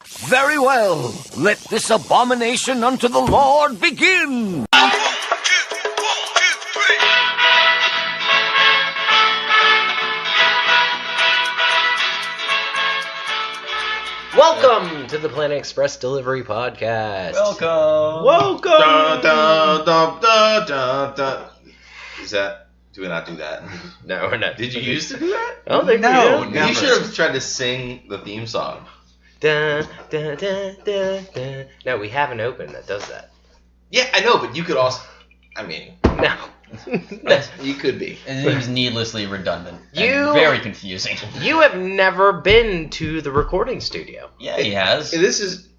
Very well. Let this abomination unto the Lord begin. Welcome to the Planet Express Delivery Podcast. Welcome. Dun, dun, dun, dun, dun, dun. Is that? Do we not do that? No, we're not. Did you used to do that? I don't think No, we do. never. You should have tried to sing the theme song. Dun, dun, dun, dun, dun. No, we have an open that does that. Yeah, I know, but you could also. I mean, No. you could be. It seems needlessly redundant. You- And very confusing. You have never been to the recording studio. Yeah, he has. This is.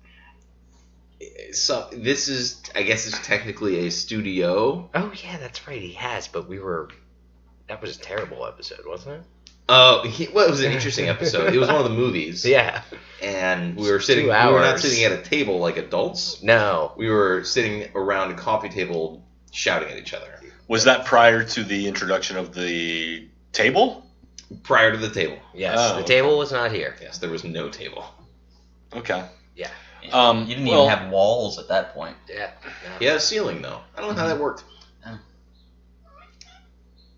So this is. I guess it's technically a studio. Oh, yeah, that's right. He has, but we were... That was a terrible episode, wasn't it? Well, it was an interesting episode. It was one of the movies. Yeah. And we were 2 sitting. We were not hours. sitting at a table like adults. No. We were sitting around a coffee table, shouting at each other. Was that prior to the introduction of the table? Prior to the table. Yes, Oh, the okay. table was not here. Yes, there was no table. Okay. Yeah. You well- didn't even have walls at that point. Yeah. No. Yeah, a ceiling though. I don't know how that worked.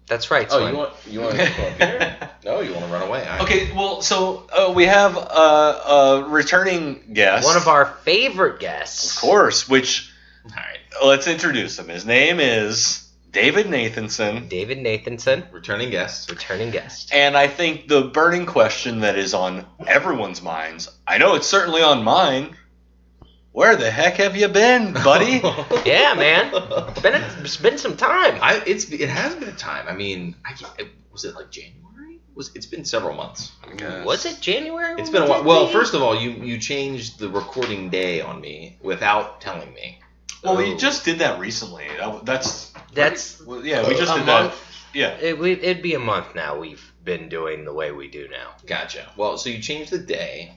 That's right, Oh, Slim. you want to come up here? No, you want to run away? Okay, well, so we have a returning guest. One of our favorite guests. Of course, which, All right. let's introduce him. His name is David Nathanson. David Nathanson, Returning guest. returning guest. And I think the burning question that is on everyone's minds, I know it's certainly on mine, where the heck have you been, buddy? Yeah, man. It's been some time. It has been a time. I mean, was it like January? It's been several months. Was it January? It's been a while. Well, first of all, you changed the recording day on me without telling me. Well, we just did that recently. That's Well, yeah, we just a did month. that. Yeah. It'd be a month now. We've been doing the way we do now. Gotcha. Well, so you changed the day.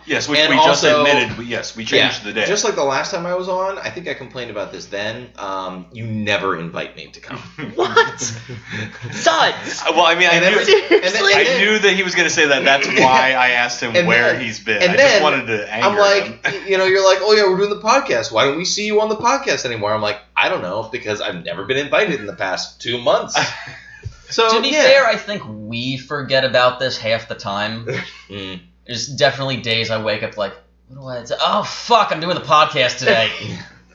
Yes, which and we just also- admitted. Yes, we changed the day. Just like the last time I was on, I think I complained about this then. You never invite me to come. What? Suds! Well, I mean, I And knew, every- and then- I knew that he was going to say that. That's why I asked him And where then- he's been. and I then just wanted to anger I'm like, him. you're like, oh yeah, we're doing the podcast. Why don't we see you on the podcast anymore? I'm like, I don't know, because I've never been invited in the past 2 months. So To be fair, I think we forget about this half the time. Mm. There's definitely days I wake up like, what do I say? Oh, fuck, I'm doing the podcast today.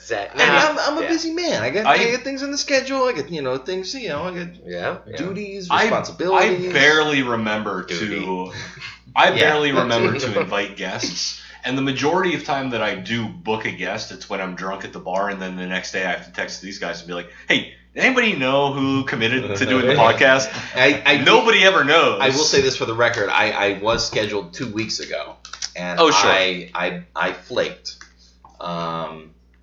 I'm a Yeah. busy man. I get things on the schedule. I get things. I get Yeah. duties, I responsibilities. barely remember Duty. to Yeah. remember to invite guests. And the majority of time that I do book a guest, it's when I'm drunk at the bar, and then the next day I have to text these guys and be like, hey, anybody know who committed to doing the podcast? Nobody ever knows. I will say this for the record. I was scheduled 2 weeks ago, and Oh, sure. I flaked.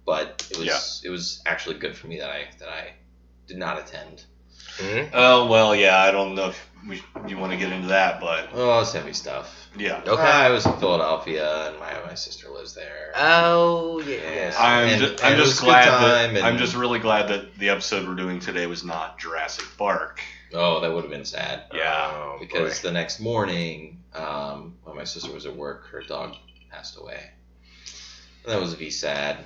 But it was actually good for me that I did not attend. Mhm. Oh, well, yeah, I don't know if you want to get into that, but Oh, it's heavy stuff. yeah. Okay. I was in Philadelphia, and my sister lives there. Oh, yes. And I'm it was just a good glad time, that and- I'm just really glad that the episode we're doing today was not Jurassic Park. Oh, that would have been sad. Yeah. Oh, Because boy. the next morning, when my sister was at work, her dog passed away. And that was sad.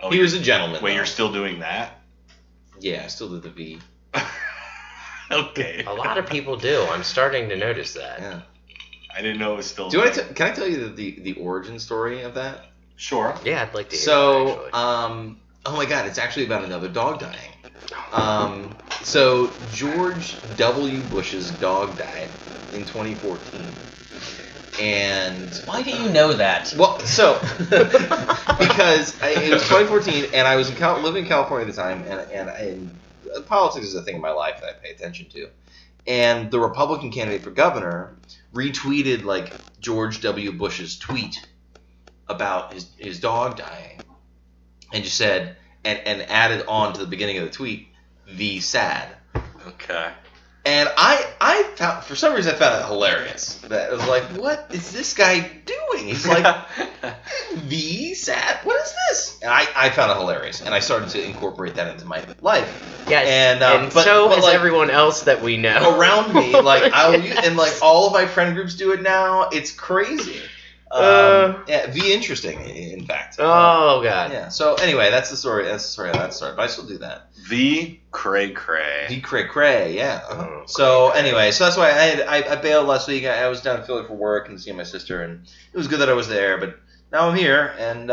Oh, He was a gentleman. Wait, though. you're still doing that? Yeah, I still did the V. Okay. A lot of people do. I'm starting to notice that. Yeah. I didn't know it was still. Can I tell you the origin story of that? Sure. Yeah, I'd like to hear So, that, actually. oh my God, it's actually about another dog dying. So George W. Bush's dog died in 2014, and Why do you know that? well, so because it was 2014, and I was living in California at the time, and politics is a thing in my life that I pay attention to. And the Republican candidate for governor retweeted like George W. Bush's tweet about his dog dying, and just said and added on to the beginning of the tweet, "the sad." Okay. And I found, for some reason, I found it hilarious. That I was like, what is this guy doing? He's like, the sad? What is this? And I found it hilarious. And I started to incorporate that into my life. Yes, and, but has like, everyone else that we know. around me, like, and like all of my friend groups do it now. It's crazy. Yeah, be interesting, in fact. Oh god. Yeah. So anyway, that's the story. That's the story of that story. But I still do that. The cray cray. The cray cray. Yeah. Oh, So cray-cray. anyway, so that's why I bailed last week. I was down in Philly for work and seeing my sister, and it was good that I was there. But now I'm here, and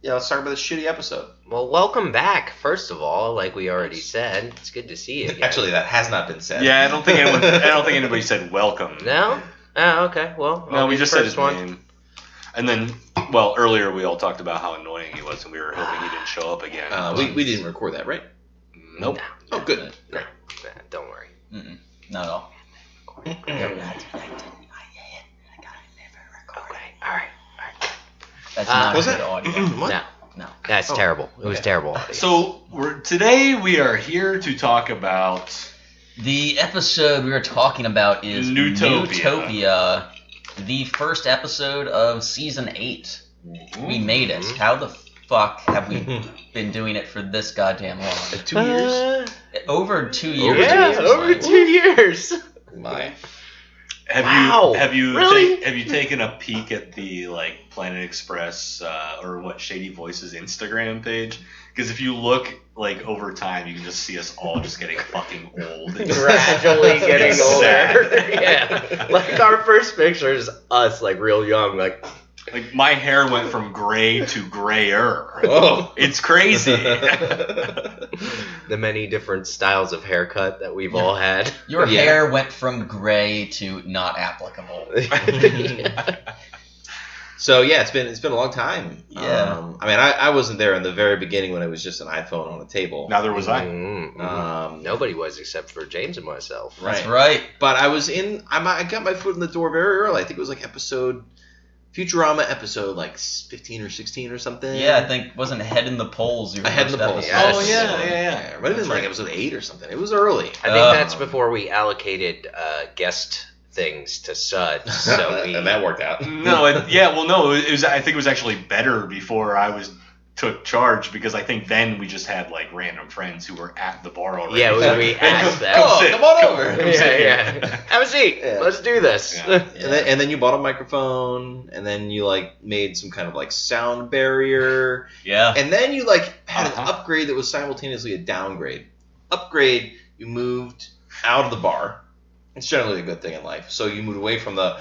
let's talk about this shitty episode. Well, welcome back. First of all, like we already said, it's good to see you again. Actually, that has not been said. Yeah, I don't think anybody said welcome. No? Oh, okay. Well, No, I'll we be just the said his first name. And then, well, earlier we all talked about how annoying he was, and we were hoping he didn't show up again. We didn't record that, right? Nope. Oh, good. Nah, don't worry. Not at all. Okay. All right. That's not was good it? audio. What? No. That's terrible. It was okay. terrible. audio. So today we are here to talk about The episode we are talking about is Neutopia. Neutopia, the first episode of season 8. We made it. How the fuck have we been doing it for this goddamn long? 2 years. Over 2 years. Yeah, over 2 years. My. Wow. Have you Really? have you taken a peek at the Planet Express or what Shady Voices Instagram page? Because if you look over time, you can just see us all just getting fucking old. Gradually getting It's older. sad. Yeah. Like our first picture is us, real young, My hair went from gray to grayer. Oh. It's crazy. the many different styles of haircut that we've all had. Your Yeah. hair went from gray to not applicable. So yeah, it's been a long time. Yeah. I wasn't there in the very beginning when it was just an iPhone on a table. Neither was I. Nobody was except for James and myself. That's right. But I was I got my foot in the door very early. I think it was Futurama episode 15 or 16 or something. Yeah, I think wasn't Head in the Polls your Head in first the Polls. episode. Oh, yeah. It might have been episode 8 or something. It was early. I think that's before we allocated guest things to Suds. So And that worked out. No, it was. I think it was actually better before I took charge because I think then we just had random friends who were at the bar already. Yeah, we asked them. Come on over. Come sit here. Have a seat. Yeah. Let's do this. Yeah. And then you bought a microphone, and then you made some kind of sound barrier, Yeah. and then you had an upgrade that was simultaneously a downgrade. Upgrade, you moved out of the bar. It's generally a good thing in life. So you moved away from the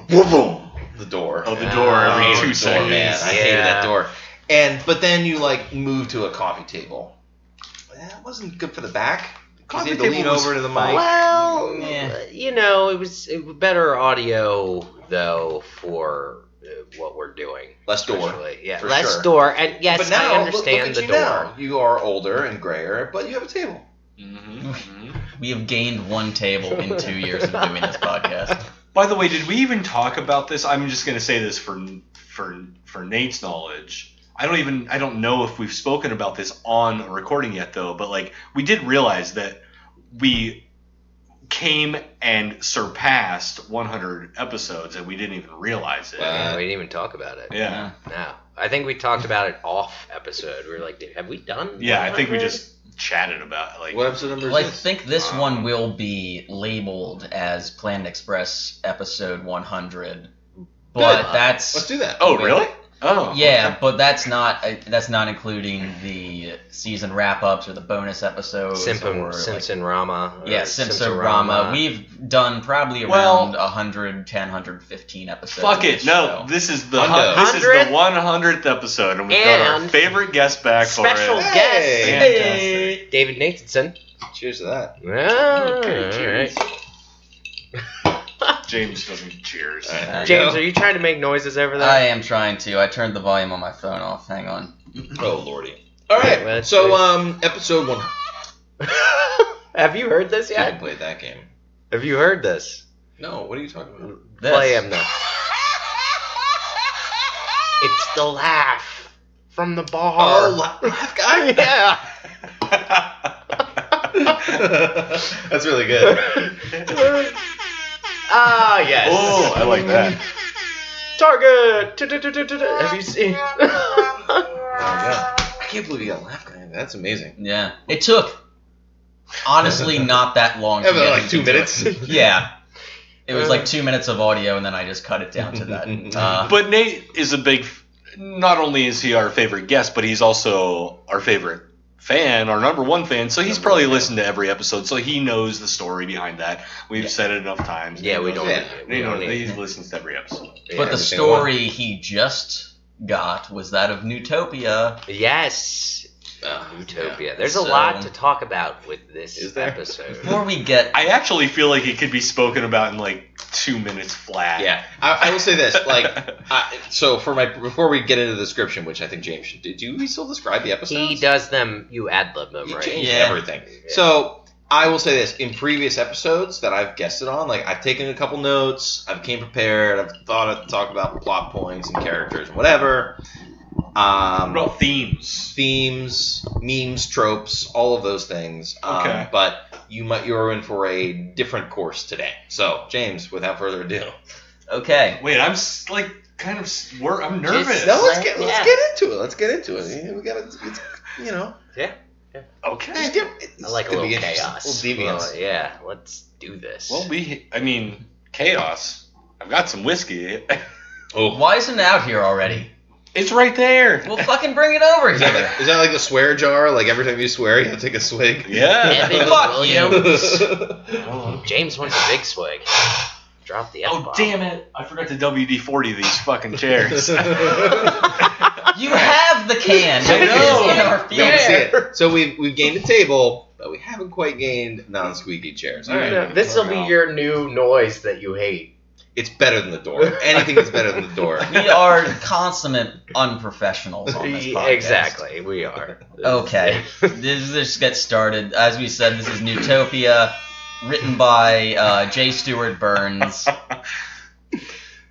door. Oh, the door every I hated 2 the door, seconds. man. I hated that door. But then you moved to a coffee table. That wasn't good for the back. Because you had to lean over to the mic. Well, Yeah. it was better audio though for what we're doing. Less door. Especially. Yeah, for less sure. door. And yes, But now, I understand look the at you door. now. You are older and grayer, but you have a table. We have gained 1 table in 2 years of doing this podcast. By the way, did we even talk about this? I'm just going to say this for Nate's knowledge. I don't know if we've spoken about this on a recording yet, though. But we did realize that we came and surpassed 100 episodes, and we didn't even realize it. We didn't even talk about it. Yeah. No. I think we talked about it off episode. We were like, have we done? Yeah, I think we 100? just chatted about it. What episode number is Well, I this? think this one will be labeled as Planet Express episode 100. But Good. that's Let's do that. Oh, really? Oh. yeah, but that's not including the season wrap-ups or the bonus episodes. Simpson Rama. Yeah, Simpson Rama. We've done probably around 110, 115 episodes. Fuck of it. this No, show. this is the 100th? 100th episode, and we've got our And favorite guest back for special it. guest, Fantastic. David Nathanson. Cheers to that. Okay, cheers. James doesn't cheers. All right. James, are you trying to make noises over there? I am trying to. I turned the volume on my phone off. Hang on. Oh, lordy. All right. Let's So, see. episode 1. Have you heard this I haven't yet? played that game. Have you heard this? No, what are you talking about? This. Play him now. It's the laugh from the bar. laugh guy? Yeah. That's really good. Ah, yes. Oh, I like that. Target. Have you seen? I can't believe you got a laugh guy. That's amazing. Yeah. It took, honestly, not that long to Yeah, but get like him 2 to do minutes. it. Yeah. It was like 2 minutes of audio, and then I just cut it down to that. But Nate is a big. Not only is he our favorite guest, but he's also our favorite fan, our number one fan. So he's probably listened to every episode, so he knows the story behind that. We've said it enough times. Yeah, we don't. He listens to every episode. But the story he just got was that of Neutopia. Yes. Neutopia. There's a lot to talk about with this episode. Before we get... I actually feel like it could be spoken about in like 2 minutes flat. Yeah. I will say this. So before we get into the description, which I think James should do we still describe the episodes? He does them. You ad-lib them, right? Change everything. Yeah. So I will say this. In previous episodes that I've guested on, I've taken a couple notes. I've came prepared. I've thought I'd talk about plot points and characters and whatever. What about themes? Themes, memes, tropes, all of those things. Okay. But you're in for a different course today. So, James, without further ado. Okay. Wait, I'm I'm nervous. No, let's get into it. Let's get into it. We gotta, Yeah. Okay. I like a little chaos. A little deviance. Well, yeah, let's do this. Well, chaos. I've got some whiskey. Why isn't it out here already? It's right there. Well, fucking bring it over here. Is that like the swear jar? Like every time you swear, you have to take a swig? Yeah. Fuck you. James wants a big swig. Drop the F-bomb. Oh, damn it. I forgot to WD-40 these fucking chairs. You have the can. I know. In our We don't see it. So we've gained a table, but we haven't quite gained non-squeaky chairs. All right. This will be your new noise that you hate. It's better than the door. Anything is better than the door. We are consummate unprofessionals on this podcast. Exactly, we are. Okay, let's get started. As we said, this is Neutopia, written by J. Stewart Burns.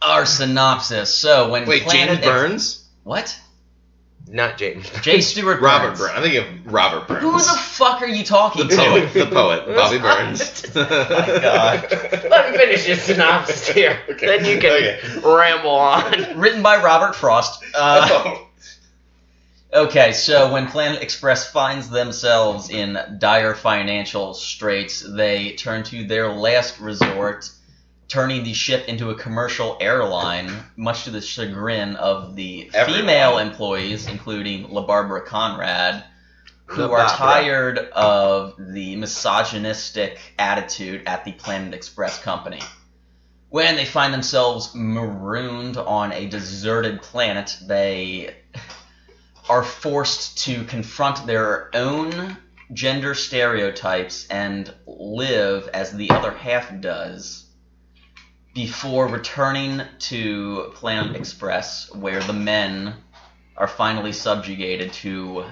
Our synopsis. So when James Burns? What? Not James. J. Stewart Robert Burns. Burns. I'm thinking of Robert Burns. Who the fuck are you talking to? The poet, Bobby Burns. Oh my God. Let me finish your synopsis here. Okay. Then you can ramble on. Written by Robert Frost. Okay, so when Planet Express finds themselves in dire financial straits, they turn to their last resort, turning the ship into a commercial airline, much to the chagrin of the female employees, including LaBarbara Conrad, who are tired of the misogynistic attitude at the Planet Express company. When they find themselves marooned on a deserted planet, they are forced to confront their own gender stereotypes and live as the other half does, before returning to Planet Express, where the men are finally subjugated to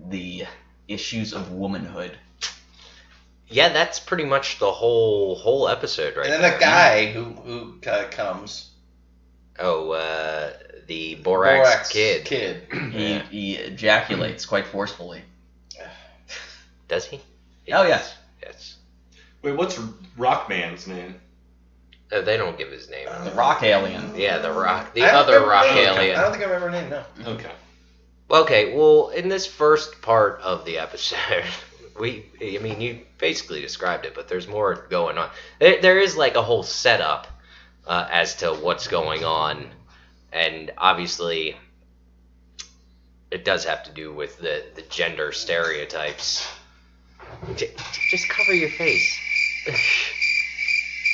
the issues of womanhood. Yeah, that's pretty much the whole episode, right? And then that guy who comes. Oh, the Borax kid. He ejaculates quite forcefully. Does he? Oh, yes. Yes. Wait, what's Rockman's name? They don't give his name. The rock alien. Yeah, the other rock alien. I don't think I remember her name, no. Okay. Okay, well, in this first part of the episode, you basically described it, but there's more going on. There is like a whole setup as to what's going on, and obviously it does have to do with the gender stereotypes. Just cover your face.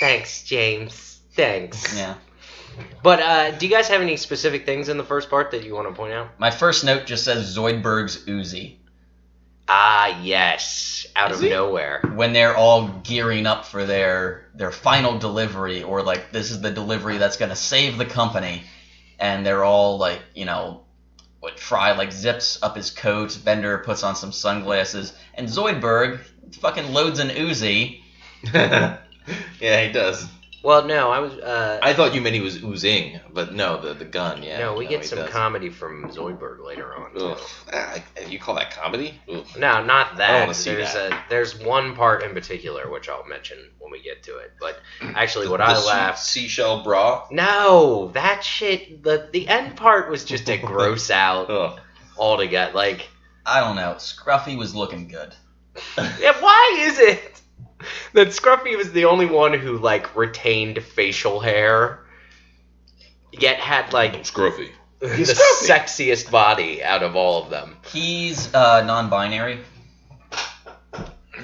Thanks, James. Thanks. Yeah. But do you guys have any specific things in the first part that you want to point out? My first note just says Zoidberg's Uzi. Ah, yes. Out of nowhere. When they're all gearing up for their final delivery, or like, this is the delivery that's going to save the company, and they're all like, Fry like zips up his coat, Bender puts on some sunglasses, and Zoidberg fucking loads an Uzi. Yeah, he does. Well, no, I thought you meant he was oozing, but no, the gun, yeah. No, we get some comedy from Zoidberg later on. Ugh. You call that comedy? Ugh. No, not that. I don't want to see that. There's one part in particular which I'll mention when we get to it. But actually, I laughed. Seashell bra? No, that shit. The end part was just a gross out altogether. Like, I don't know. Scruffy was looking good. yeah, why is it? that Scruffy was the only one who like retained facial hair, yet had like Scruffy. the Scruffy. sexiest body out of all of them. He's non-binary.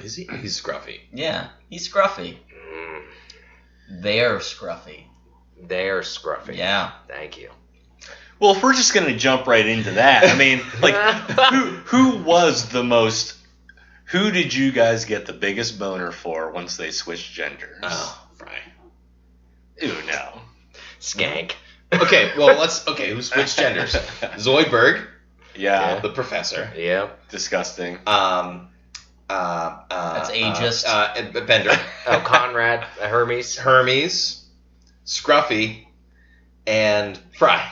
Is he? He's Scruffy. Yeah, he's scruffy. They're scruffy. They're Scruffy. Yeah. Thank you. Well, if we're just gonna jump right into that, I mean, like, who was the most? Who did you guys get the biggest boner for once they switched genders? Oh, Fry. Ooh, no. Skank. Okay, well, who switched genders? Zoidberg, Yeah. the professor. Yep. Disgusting. That's ageist. Bender. Oh, Conrad, Hermes. Hermes, Scruffy, and Fry.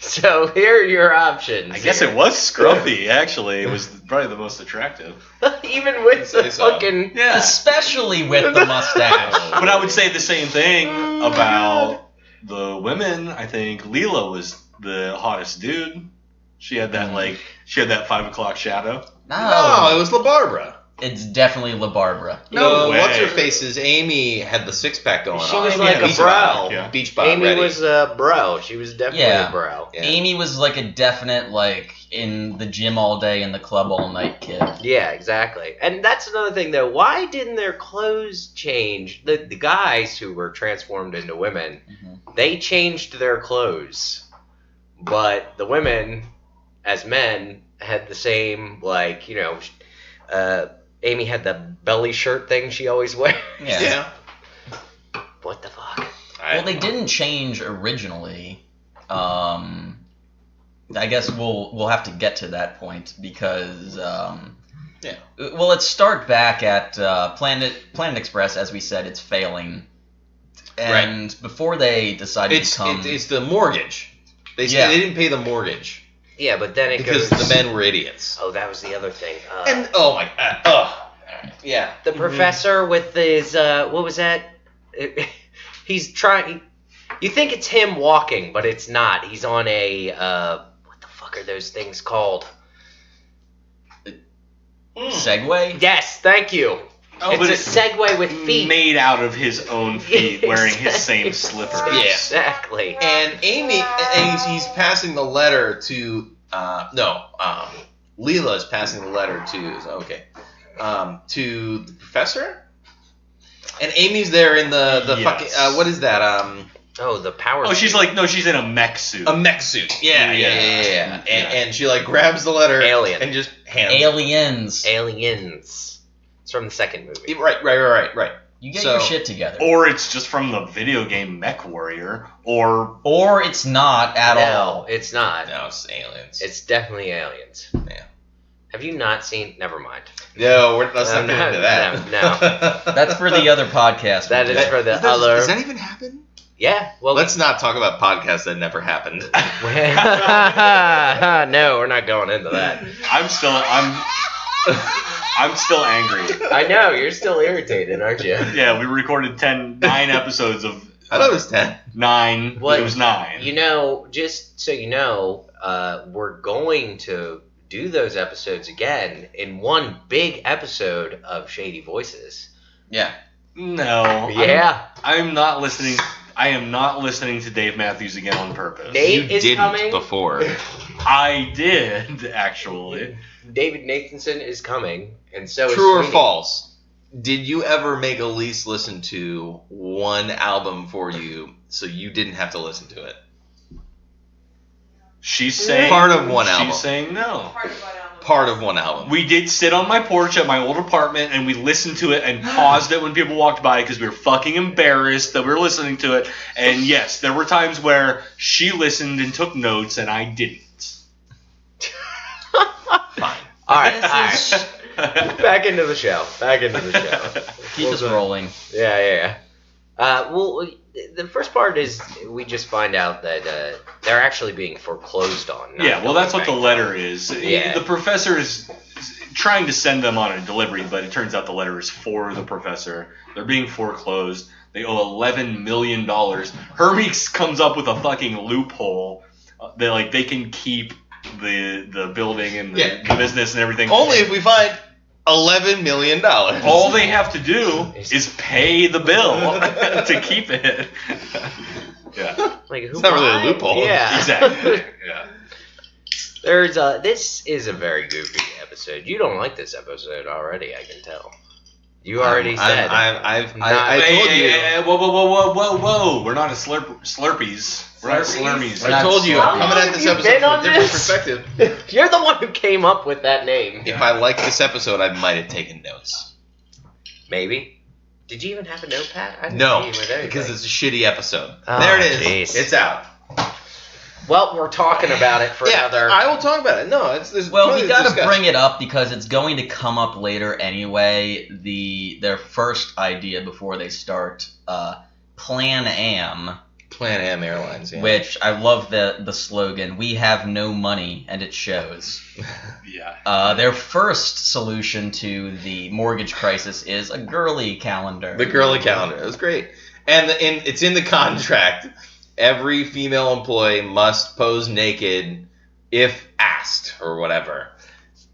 So here are your options. I guess it was Scruffy, actually. It was probably the most attractive. Even with the Say so. fucking... Yeah. Especially with the mustache. But I would say the same thing about the women. I think Leela was the hottest dude. She had that, she had that 5 o'clock shadow. No, it was La Barbara. It's definitely La Barbara. No way. What's her face's Amy had the six pack going She on. was Amy like had a beach bro. bod. Yeah. Beach bod Amy ready. was a bro. She was definitely Yeah. a bro. Yeah. Amy was like a definite, like, in the gym all day and the club all night kid. Yeah, exactly. And that's another thing, though. Why didn't their clothes change? The guys who were transformed into women, they changed their clothes. But the women, as men, had the same, like, Amy had the belly shirt thing she always wears. Yeah. What the fuck? Well, they didn't change originally. I guess we'll have to get to that point because well, let's start back at Planet Express. As we said, it's failing, and before they decided to come, it's the mortgage. They didn't pay the mortgage Yeah, but then it because goes... the men were idiots. Oh, that was the other thing. And oh my god, yeah. The professor with his, what was that? He's trying... You think it's him walking, but it's not. He's on a, what the fuck are those things called? Segway. Yes, thank you. Oh, but it's a Segway with feet. Made out of his own feet, wearing his same slippers. Yeah. Exactly. And Amy, and he's passing the letter to, Leela is passing the letter to the professor? And Amy's there in the Yes. fucking, what is that, Oh, the power... Oh, she's like, no, she's in a mech suit. a mech suit. Yeah. Yeah. And she, like, grabs the letter Alien. and just hands it. Aliens. Aliens. It's from the second movie. Right. You get So- your shit together. Or it's just from the video game Mech Warrior, or Or it's not at all. No, it's not. No, it's aliens. It's definitely aliens. Yeah. Have you not seen... Never mind. No, let's not No, get into that. no. That's for the other podcast. That is for the other... Does that even happen? Yeah, well... Let's not talk about podcasts that never happened. No, we're not going into that. I'm still angry. I know, you're still irritated, aren't you? Yeah, we recorded 9 episodes of I thought it was 10. 9. What? It was 9. You know, just so you know, we're going to do those episodes again in one big episode of Shady Voices. Yeah. No. Yeah. I'm not listening. I am not listening to Dave Matthews again on purpose. Nate is coming. before. I did, actually. David Nathanson is coming, and so is True or Sweeney. false? Did you ever make Elise listen to one album for you so you didn't have to listen to it? She's saying Part of one album. She's saying no. Part of one album. We did sit on my porch at my old apartment and we listened to it and paused it when people walked by because we were fucking embarrassed that we were listening to it. And yes, there were times where she listened and took notes and I didn't. Fine. All right. Back into the show. Keep us rolling. Yeah. Well, the first part is we just find out that they're actually being foreclosed on. not Yeah, well, that's what going the bankrupt. letter is. Yeah. The professor is trying to send them on a delivery, but it turns out the letter is for the professor. They're being foreclosed. They owe $11 million. Hermes comes up with a fucking loophole. They can keep the building and the business and everything. Only if we find $11 million. All they have to do is pay the bill to keep it. Yeah. Like, It's not really a loophole. Yeah. Exactly. Yeah. This is a very goofy episode. You don't like this episode already, I can tell. You already said. I told you. Whoa. We're not a Slurpees. We're not Slurmies. I told you. I'm coming at this episode from a different perspective. You're the one who came up with that name. If I liked this episode, I might have taken notes. Maybe. Did you even have a notepad? I didn't No, see you with anything. because it's a shitty episode. Oh, there it is. geez. It's out. Well, we're talking about it for another. I will talk about it. No, there's Well, plenty we to got to discuss. bring it up because it's going to come up later anyway. Their first idea before they start Plan Am, Plan Am Airlines, yeah. which I love the slogan. We have no money, and it shows. Yeah. Their first solution to the mortgage crisis is a girly calendar. The girly calendar. It was great. And it's in the contract. Every female employee must pose naked if asked or whatever.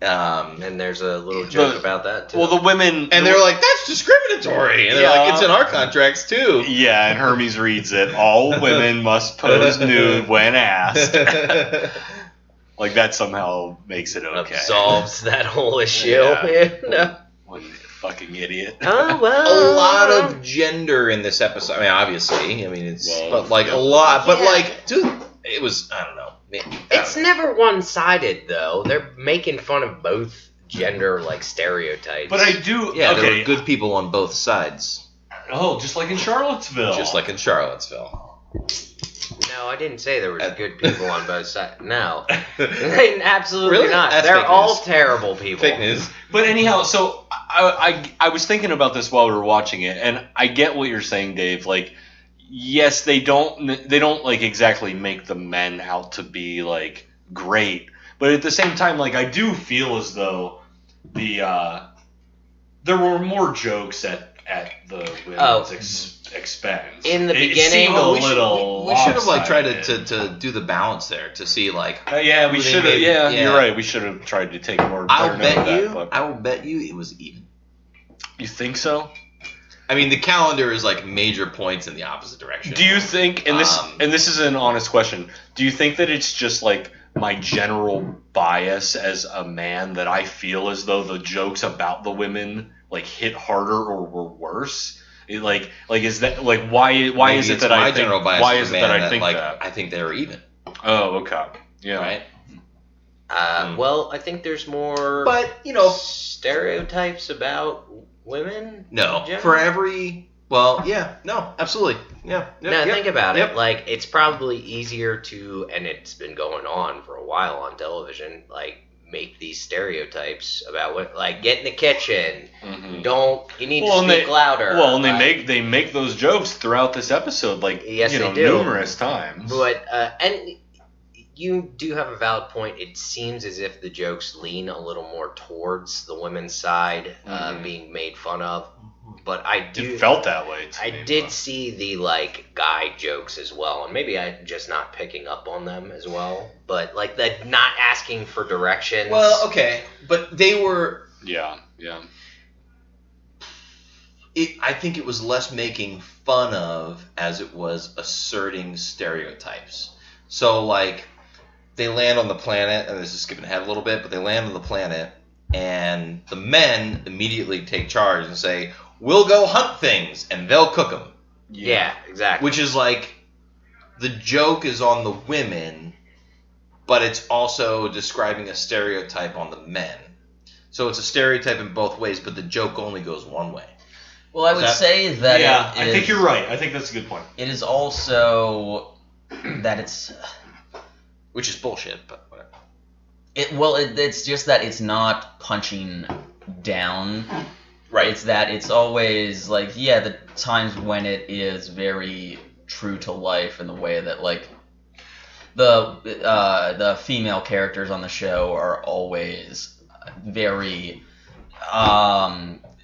And there's a little joke about that, too. Well, the women... And they're like, that's discriminatory. And they're like, it's in our contracts, too. Yeah, and Hermes reads it. All women must pose nude when asked. Like, that somehow makes it okay. Absolves that whole issue. Yeah. What a fucking idiot. Oh, well. A lot of gender in this episode. I mean, obviously. I mean, it's... Well, but, like, yeah. a lot. But, Yeah. like, dude, it was... I don't know. It's never one-sided, though. They're making fun of both gender, like, stereotypes. But I do... Yeah, there okay. were good people on both sides. Oh, just like in Charlottesville. Just like in Charlottesville. No, I didn't say there was good people on both sides. No. Absolutely Really? not. That's They're fake all news. terrible people. Fake news. But anyhow, so I was thinking about this while we were watching it, and I get what you're saying, Dave. Like, yes, they don't like exactly make the men out to be like great, but at the same time, like I do feel as though there were more jokes at the women's expense. In the It beginning, seemed a we little we should have like tried lopsided. to do the balance there to see like. Yeah, we who they should have. made- Yeah, yeah. you're right. We should have tried to take more. I'll better note of bet you. that, but- I will bet you it was even. You think so? I mean, the calendar is like major points in the opposite direction. Do you think, and this is an honest question, do you think that it's just like my general bias as a man that I feel as though the jokes about the women like hit harder or were worse? Like is that like why Maybe is it it's that my I think general bias why as is a it that man I think like, that? I think they were even. Oh, okay. Yeah. Right. Well, I think there's more But you know, stereotypes about women. no. in general. For every. Well, yeah. No. Absolutely. Yeah. No, think about Yep. it. Like, it's probably easier to, and it's been going on for a while on television, like, make these stereotypes about what, like, get in the kitchen. Mhm. You need Well, to and speak louder. Well, and like, they make those jokes throughout this episode, like Yes, you know, they do. numerous times. But, and you do have a valid point. It seems as if the jokes lean a little more towards the women's side being made fun of. But It felt that way to I me, did but- see the like guy jokes as well, and maybe I'm just not picking up on them as well. But like the not asking for directions. Well, okay, but they were. Yeah. I think it was less making fun of as it was asserting stereotypes. So, like, they land on the planet, and this is skipping ahead a little bit, but they land on the planet, and the men immediately take charge and say, we'll go hunt things, and they'll cook them. Yeah, exactly. Which is like, the joke is on the women, but it's also describing a stereotype on the men. So it's a stereotype in both ways, but the joke only goes one way. Well, I would say that Yeah, it I is- think you're right. I think that's a good point. It is also that it's Which is bullshit, but whatever. it's just that it's not punching down. Right. It's that it's always like, yeah, the times when it is very true to life in the way that like the female characters on the show are always very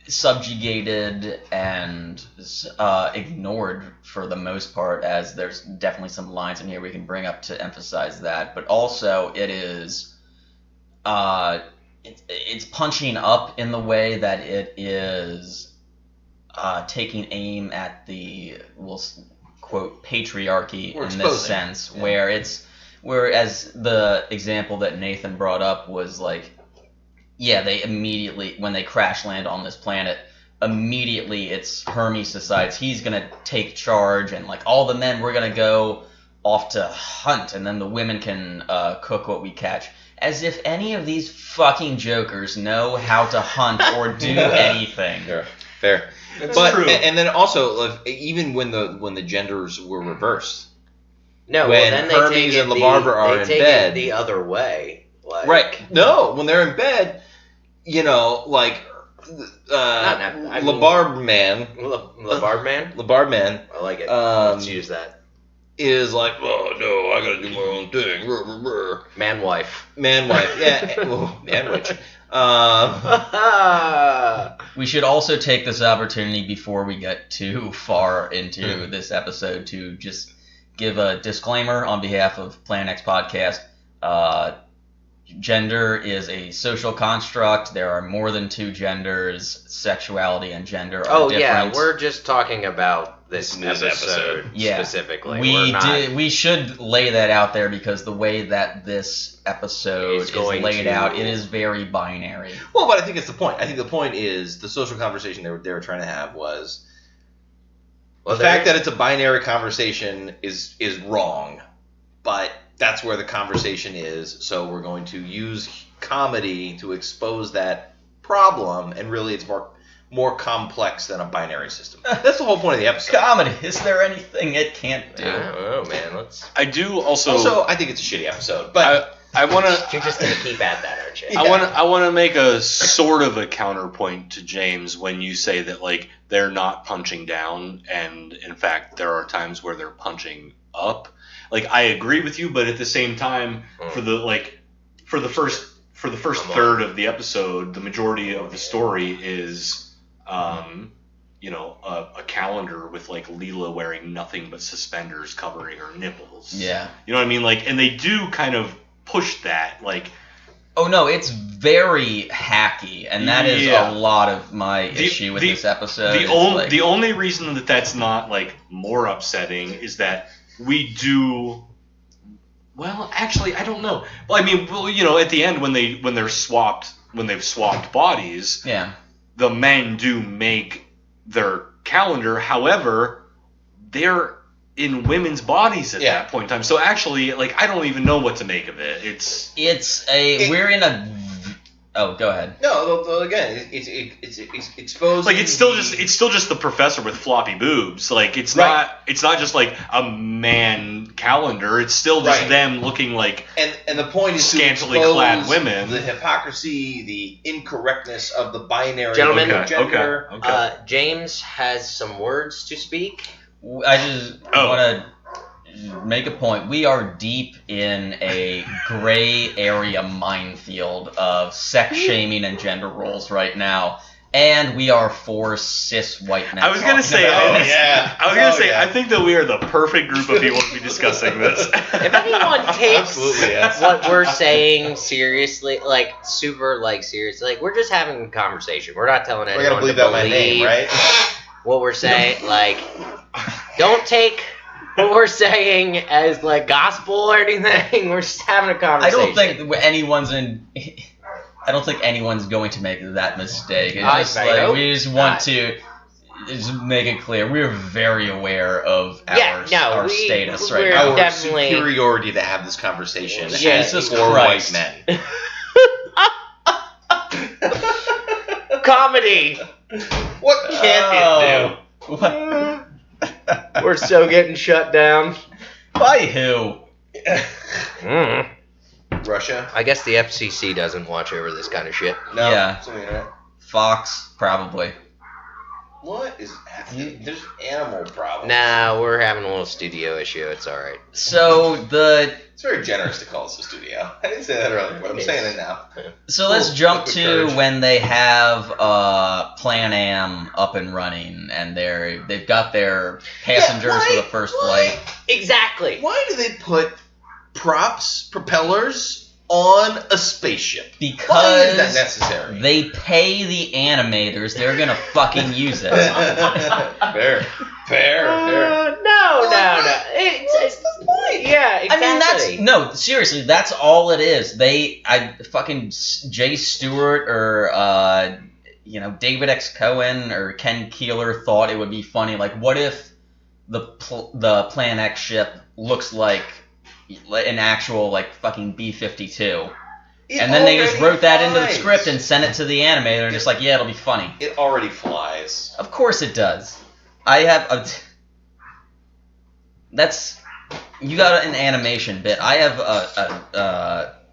subjugated and ignored for the most part, as there's definitely some lines in here we can bring up to emphasize that, but also it is it's punching up in the way that it is taking aim at the, we'll quote, patriarchy in this sense, whereas the example that Nathan brought up was like, yeah, they immediately, when they crash land on this planet, immediately it's Hermes decides he's going to take charge, and like all the men, we're going to go off to hunt, and then the women can cook what we catch. As if any of these fucking jokers know how to hunt or do anything. Fair. That's But true. and then also, even when the genders were reversed, No, when well, then Hermes they take and it LaBarbara are they in take bed, it the other way. Like, right? No, when they're in bed, you know, like I mean- LaBarb man, LaBarb man? I like it. Let's use that. is like, oh no, I gotta do my own thing. Ruh, ruh, ruh. Man wife. Man wife, yeah, oh, man witch. We should also take this opportunity before we get too far into this episode to just give a disclaimer on behalf of Plan X Podcast. Gender is a social construct. There are more than two genders. Sexuality and gender are different. Yeah, we're just talking about this episode. specifically. We should lay that out there because the way that this episode is laid out, it is very binary. Well, but I think it's the point. I think the point is the social conversation they were trying to have was the fact that it's a binary conversation is wrong, but that's where the conversation is. So we're going to use comedy to expose that problem, and really it's more complex than a binary system. That's the whole point of the episode. Comedy. Is there anything it can't do? Oh man, I do also. Also, I think it's a shitty episode, but I want to. You're just gonna keep at that, aren't you? Yeah. I want to make a sort of a counterpoint to James when you say that like they're not punching down, and in fact there are times where they're punching up. Like I agree with you, but at the same time, for the first third of the episode, the majority of the story is a calendar with like Leela wearing nothing but suspenders covering her nipples. Yeah. You know what I mean? Like, and they do kind of push that. Like, oh no, it's very hacky, and that is a lot of my issue with this episode. The only reason that that's not like more upsetting is that we do. Well, actually, I don't know. Well, I mean, at the end when they've swapped bodies, yeah, the men do make their calendar. However, they're in women's bodies at that point in time. So actually, like, I don't even know what to make of it. We're in a. Oh, go ahead. No, again, it's exposed. Like it's still just the professor with floppy boobs. Like it's not just like a man calendar. It's still just them looking like and the point is scantily to clad women. The hypocrisy, the incorrectness of the binary Gentlemen, gender. Okay. James has some words to speak. I just want to make a point. We are deep in a gray area minefield of sex shaming and gender roles right now, and we are four cis white men. I was gonna say, I think that we are the perfect group of people to be discussing this. If anyone takes what we're saying seriously, like super like serious, like we're just having a conversation. We're not telling anyone to believe my name, right? What we're saying, like, don't take what we're saying as like gospel or anything. We're just having a conversation. I don't think anyone's going to make that mistake. It's just like we just want to just make it clear we're very aware of our status right now. Our superiority to have this conversation as Jesus four Christ. white men. Comedy. What can it do? What? We're so getting shut down. By who? Russia? I guess the FCC doesn't watch over this kind of shit. No. Yeah. Something like that. Fox, probably. What is happening? There's animal problems. Nah, we're having a little studio issue. It's all right. So It's very generous to call us a studio. I didn't say that earlier, but I'm saying it now. let's jump Quick to courage. when they have Plan Am up and running, and they've got their passengers for the first flight. Exactly. Why do they put propellers on a spaceship. Why Because is that necessary? they pay the animators, they're gonna fucking use it. Fair. No. It's the point. Yeah, exactly. I mean, seriously, that's all it is. Fucking Jay Stewart or David X. Cohen or Ken Keeler thought it would be funny. Like, what if the Plan X ship looks like an actual like fucking B-52? And then they just wrote that into the script and sent it to the animator, and just like, yeah, it'll be funny. It already flies. Of course it does. You got an animation bit. I have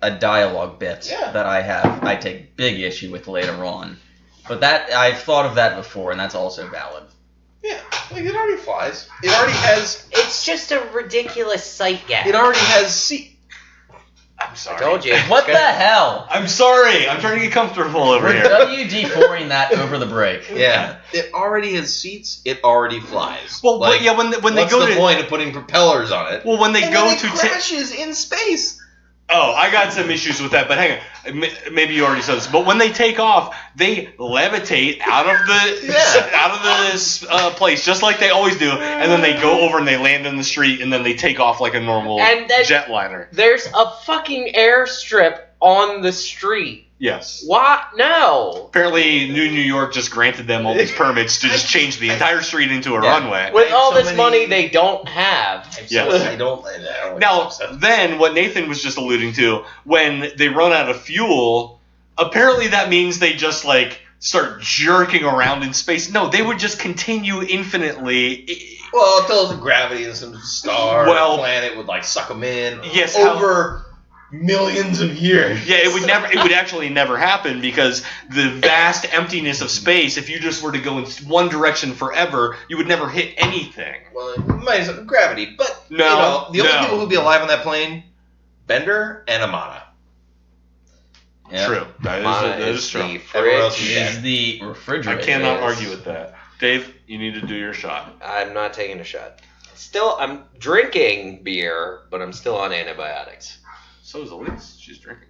a dialogue bit that I take big issue with later on. But that I've thought of that before, and that's also valid. Yeah, like it already flies. It already has. It's just a ridiculous sight gag. It already has I'm sorry. I told you. What the hell? I'm sorry. I'm trying to get comfortable over We're here. WD-4ing that over the break. Yeah, it already has seats. It already flies. Well, like, but yeah, when they what's go the to point of putting propellers on it? well, when they And go then to it crashes in space. Oh, I got some issues with that, but hang on. Maybe you already said this, but when they take off, they levitate out of this place just like they always do, and then they go over and they land in the street, and then they take off like a normal jetliner. There's a fucking airstrip on the street. Yes. What? No. Apparently, New York just granted them all these permits to just change the entire street into a runway. With all this money they don't have. Yes. I don't Now, then, what Nathan was just alluding to, when they run out of fuel, apparently that means they just, like, start jerking around in space. No, they would just continue infinitely. Well, until the gravity of some star or planet would, like, suck them in. Yes. Over millions of years. Yeah, it would actually never happen, because the vast emptiness of space, if you just were to go in one direction forever, you would never hit anything. Well, minus gravity, but the only people who'd be alive on that plane, Bender and Amana. Yeah. True. That is true. Is the refrigerator. I cannot argue with that. Dave, you need to do your shot. I'm not taking a shot. I'm drinking beer, but I'm still on antibiotics. So is Elise. She's drinking.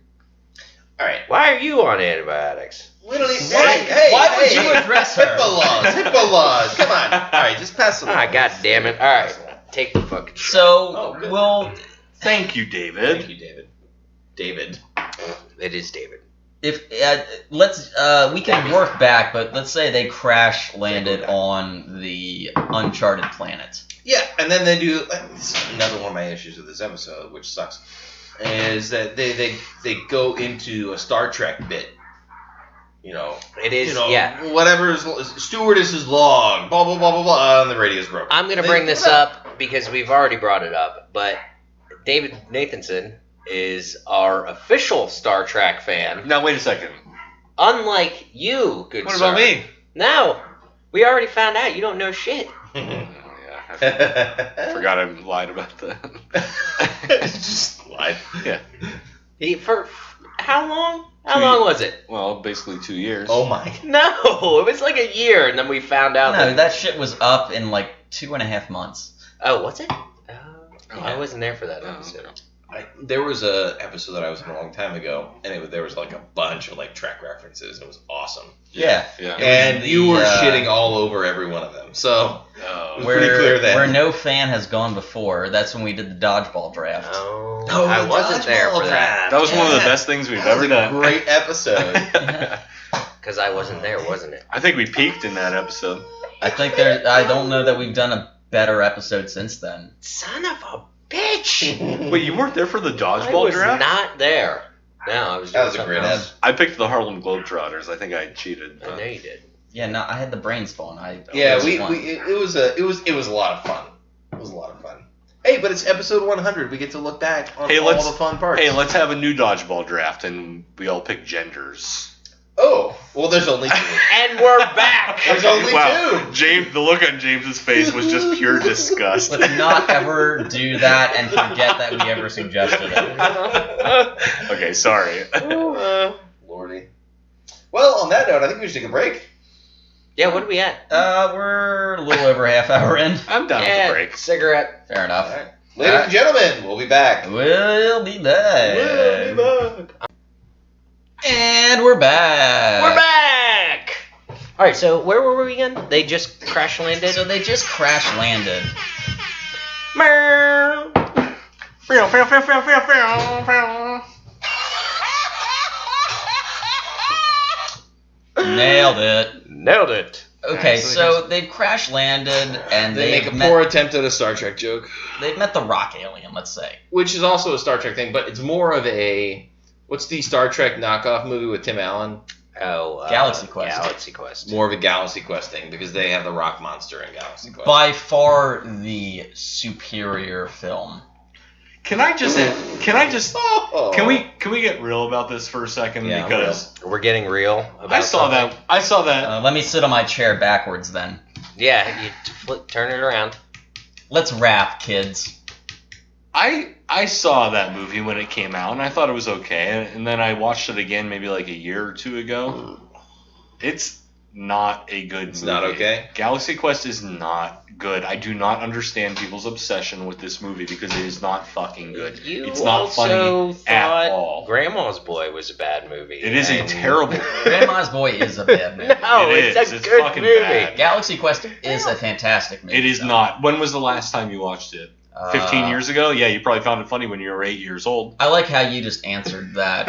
All right. Why are you on antibiotics? We don't need. Why would you address her? HIPAA laws. Come on. All right, just pass the. God damn it! All right, take the fucking. So Thank you, David. Thank you, David. David. It is David. If we can work back, but let's say they crash landed on the uncharted planet. Yeah, and then they do. This is another one of my issues with this episode, which sucks, is that they go into a Star Trek bit. It is. Whatever stewardess's log, blah blah blah blah blah, and the radio's broken. I'm gonna bring this up because we've already brought it up, but David Nathanson is our official Star Trek fan. Now wait a second. Unlike you, good What sir. about me? No, we already found out you don't know shit. I forgot I lied about that. Just lied. Yeah. For how long? How long was it? Well, basically 2 years. Oh my. No, it was like a year, and then we found out. No, that shit was up in like 2.5 months. Oh, was it? I wasn't there for that episode. There was a episode that I was in a long time ago, and there was like a bunch of like Trek references. It was awesome. Yeah. And you were shitting all over every one of them. So it was pretty clear then. Where no fan has gone before. That's when we did the dodgeball draft. Oh, I wasn't there for that. That was one of the best things we've ever done. Great episode. Because I wasn't there, wasn't it? I think we peaked in that episode. I don't know that we've done a better episode since then. Son of a bitch! Wait, you weren't there for the dodgeball draft? I was not there. No, I was. That was a great episode. I picked the Harlem Globetrotters. I think I cheated. I know you did. Yeah, no, I had the brain spawn. It was a lot of fun. It was a lot of fun. Hey, but it's episode 100. We get to look back on all the fun parts. Hey, let's have a new dodgeball draft, and we all pick genders. Oh, well, there's only 2. And we're back. There's only 2. James, the look on James's face was just pure disgust. Let's not ever do that and forget that we ever suggested it. Okay, sorry. Lordy. Well, on that note, I think we should take a break. Yeah, what are we at? We're a little over half hour in. I'm down with the break. Cigarette. Fair enough. All right. Ladies and gentlemen, we'll be back. We'll be back. we're back. We're back! Alright, so where were we again? They just crash landed? So they just crash landed. Nailed it. Nailed it. Okay, so they've crash landed and They make a poor attempt at a Star Trek joke, they've met the rock alien, let's say. which is also a Star Trek thing, but it's more of a what's the Star Trek knockoff movie with Tim Allen? Oh, Galaxy Quest. Galaxy Quest. More of a Galaxy Quest thing because they have the rock monster in Galaxy Quest. By far the superior film. Can Oh. can we get real about this for a second? Yeah, Because We're getting real about I saw something. that. Let me sit on my chair backwards then. Yeah, you turn it around. Let's wrap, kids. I saw that movie when it came out, and I thought it was okay. And then I watched it again maybe like a year or two ago. It's not a good movie. It's not okay? Galaxy Quest is not good. I do not understand people's obsession with this movie because it is not fucking good. It's not also funny at thought all. Grandma's Boy was a bad movie. It is a terrible movie. Grandma's Boy is a bad movie. No, It it's is. a It's good fucking movie. bad. Galaxy Quest is a fantastic movie. It is though. not. When was the last time you watched it? 15 years ago? Yeah, you probably found it funny when you were 8 years old. I like how you just answered that.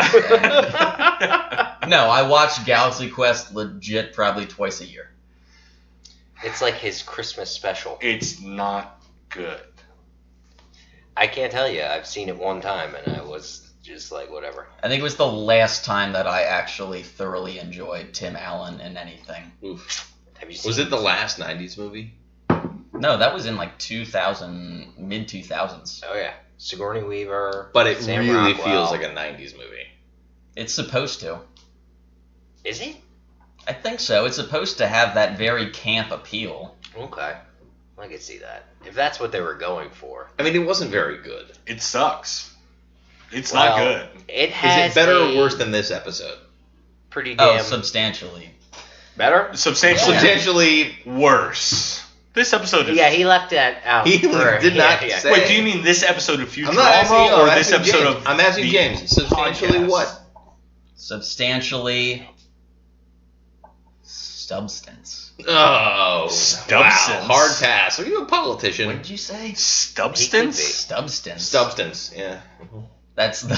No, I watch Galaxy Quest legit probably twice a year. It's like his Christmas special. It's not good. I can't tell you. I've seen it one time, and I was just like, whatever. I think it was the last time that I actually thoroughly enjoyed Tim Allen in anything. Oof. Have you seen Was it the last 90s movie? No, that was in like 2000, mid 2000s. Oh, yeah. Sigourney Weaver. But it Sam really Rockwell. feels like a 90s movie. It's supposed to. Is he? I think so. It's supposed to have that very camp appeal. Okay. I can see that. If that's what they were going for. I mean, it wasn't very good. It sucks. It's Well, not good. It Is has it better a or worse than this episode? pretty Oh, damn... substantially. better? Substantially Substantially. worse. This episode is... Yeah, he left that out. He did not say- Wait, do you mean this episode of I'm not asking you. Futurama or I'm this asking episode James. of I'm asking the James. Substantially podcast? what? Substantially. Substance. Oh. Stubstance. Wow. Hard pass. Are you a politician? What did you say? Substance? Substance. Substance. Yeah. That's the.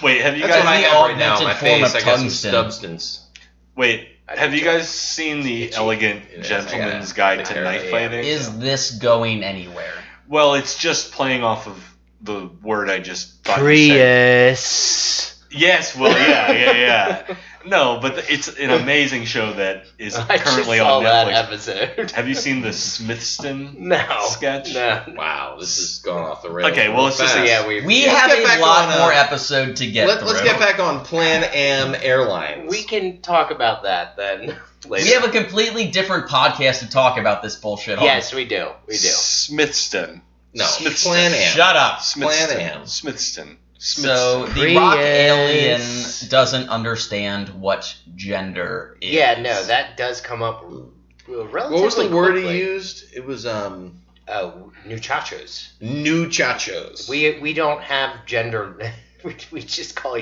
Wait, have you That's guys... what I the have right now on my augmented form face. of I got some tungsten. substance. Wait, I have did you too. guys seen the Itchy. Elegant It is. Gentleman's I Guide gotta to take Knife care of it, Fighting? Is this going anywhere? Well, it's just playing off of the word I just thought you said. Prius. Yes, well, yeah. No, but it's an amazing show that is I just currently saw on that Netflix. episode. Have you seen the Smithston No. sketch? No. Wow. This has gone off the rails. Okay, well, let's just fast. say, Yeah, We Let's have get back a lot on, more episode to get through. Let's get back on Plan Am Airlines. We can talk about that then later. We have a completely different podcast to talk about this bullshit on. Yes, we do. We do. Smithston. No, Smithston. Plan Am. Shut up. Smithston. Plan Am. Smithston. So Smithston. the rock Prius. alien doesn't understand what gender is. Yeah, no, that does come up relatively What was the word quickly. he used? It was Muchachos. Nuchachos. We don't have gender. we just call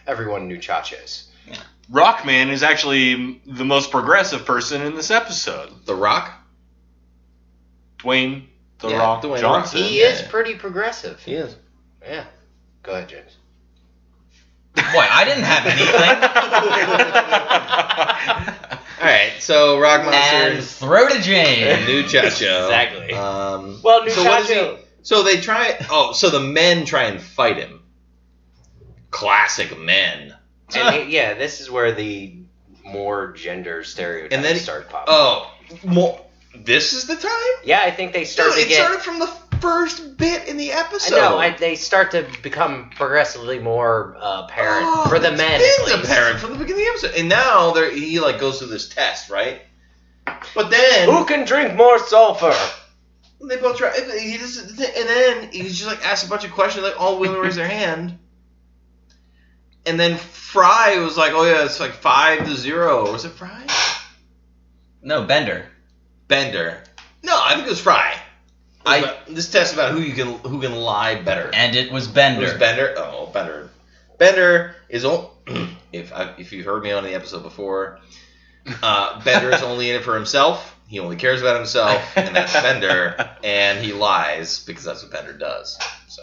everyone Muchachos. Rockman is actually the most progressive person in this episode. The Rock. Dwayne The Yeah, Rock Dwayne Johnson. Rock. He is pretty progressive. He is. Yeah. Go ahead, James. What? I didn't have anything. All right, so Rock And Monster, throw to Jane. Nuchacho. Exactly. Well, Well, so what is Nuchacho- he? So they try. Oh, so the men try and fight him. Classic men. And yeah, this is where the more gender stereotypes And then start popping. Oh, this is the time. Yeah, I think they start Dude, to it get. started from the first bit in the I episode. know, they start to become progressively more apparent Oh, for the it's men. been At least. apparent from the beginning of the episode, and now he like goes through this test, right? But then Who can drink more sulfur? they both try. He does, and then he just like asks a bunch of questions. Like all women raise their hand, and then Fry was like, "Oh yeah, it's like 5-0." Was it Fry? No, Bender. Bender. No, I think it was Fry. This test about who can lie better. And it was It Bender. was Bender. Oh, Bender. Bender is if you've heard me on the episode before, Bender is only in it for himself. He only cares about himself, and that's Bender. And he lies because that's what Bender does. So,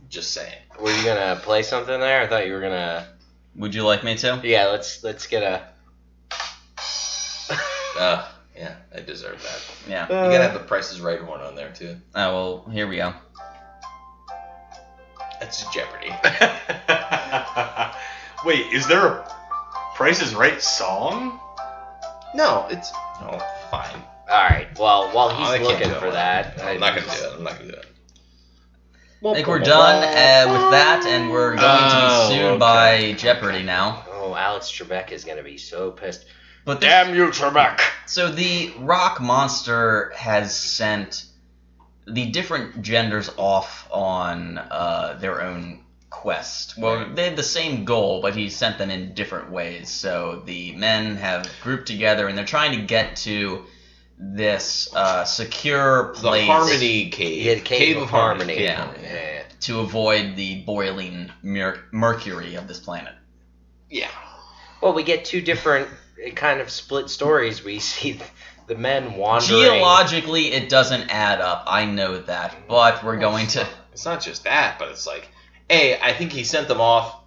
just saying. Were you gonna play something there? I thought you were gonna. Would you like me to? Yeah, let's get a. Yeah, I deserve that. Yeah. You gotta have the Price is Right horn on there too. Oh, well, here we go. That's Jeopardy. Wait, is there a Price is Right song? No, fine. All right. Well, while I he's can't looking do it. for that, I'm not gonna do it. I think we're done with that, and we're going to be sued by Jeopardy now. Oh, Alex Trebek is gonna be so pissed. But Damn you, Trebek! So the rock monster has sent the different genders off on their own quest. Well, they had the same goal, but he sent them in different ways. So the men have grouped together, and they're trying to get to this secure place. The Harmony Cave. Yeah, the Cave of Harmony. Yeah. To avoid the boiling mercury of this planet. Yeah. Well, we get two different kind of split stories. We see the men wandering. Geologically, it doesn't add up. I know that, but we're going to. It's not just that, but it's like, hey, I think he sent them off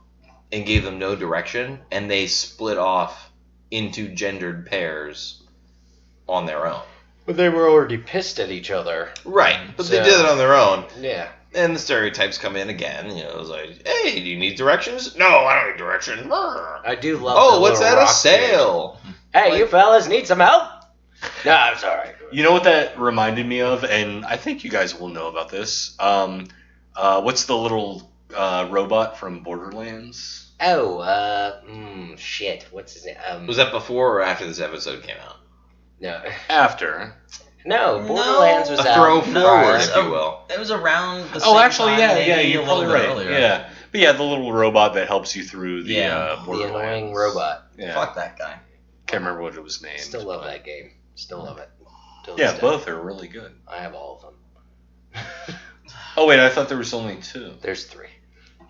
and gave them no direction, and they split off into gendered pairs on their own. But they were already pissed at each other. Right, but they did it on their own. Yeah. And the stereotypes come in again. You know, it's like, hey, do you need directions? No, I don't need directions. I do love. Oh, what's that? A sail? Hey, you fellas need some help? No, I'm sorry. You know what that reminded me of, and I think you guys will know about this. What's the little robot from Borderlands? Oh, shit. What's his name? Was that before or after this episode came out? No. After. No, Borderlands was a out. throw forward, if No, you will. It was around the same Oh, actually, time, yeah, maybe you're a little probably bit right. earlier. Yeah, but yeah, the little robot that helps you through the Yeah. Borderlands. The annoying robot. Yeah. Fuck that guy. Can't remember what it was named. Still love but- that game. Still love it. Till Yeah, this day. both are really good. I have all of them. Oh wait, I thought there was only two. There's 3.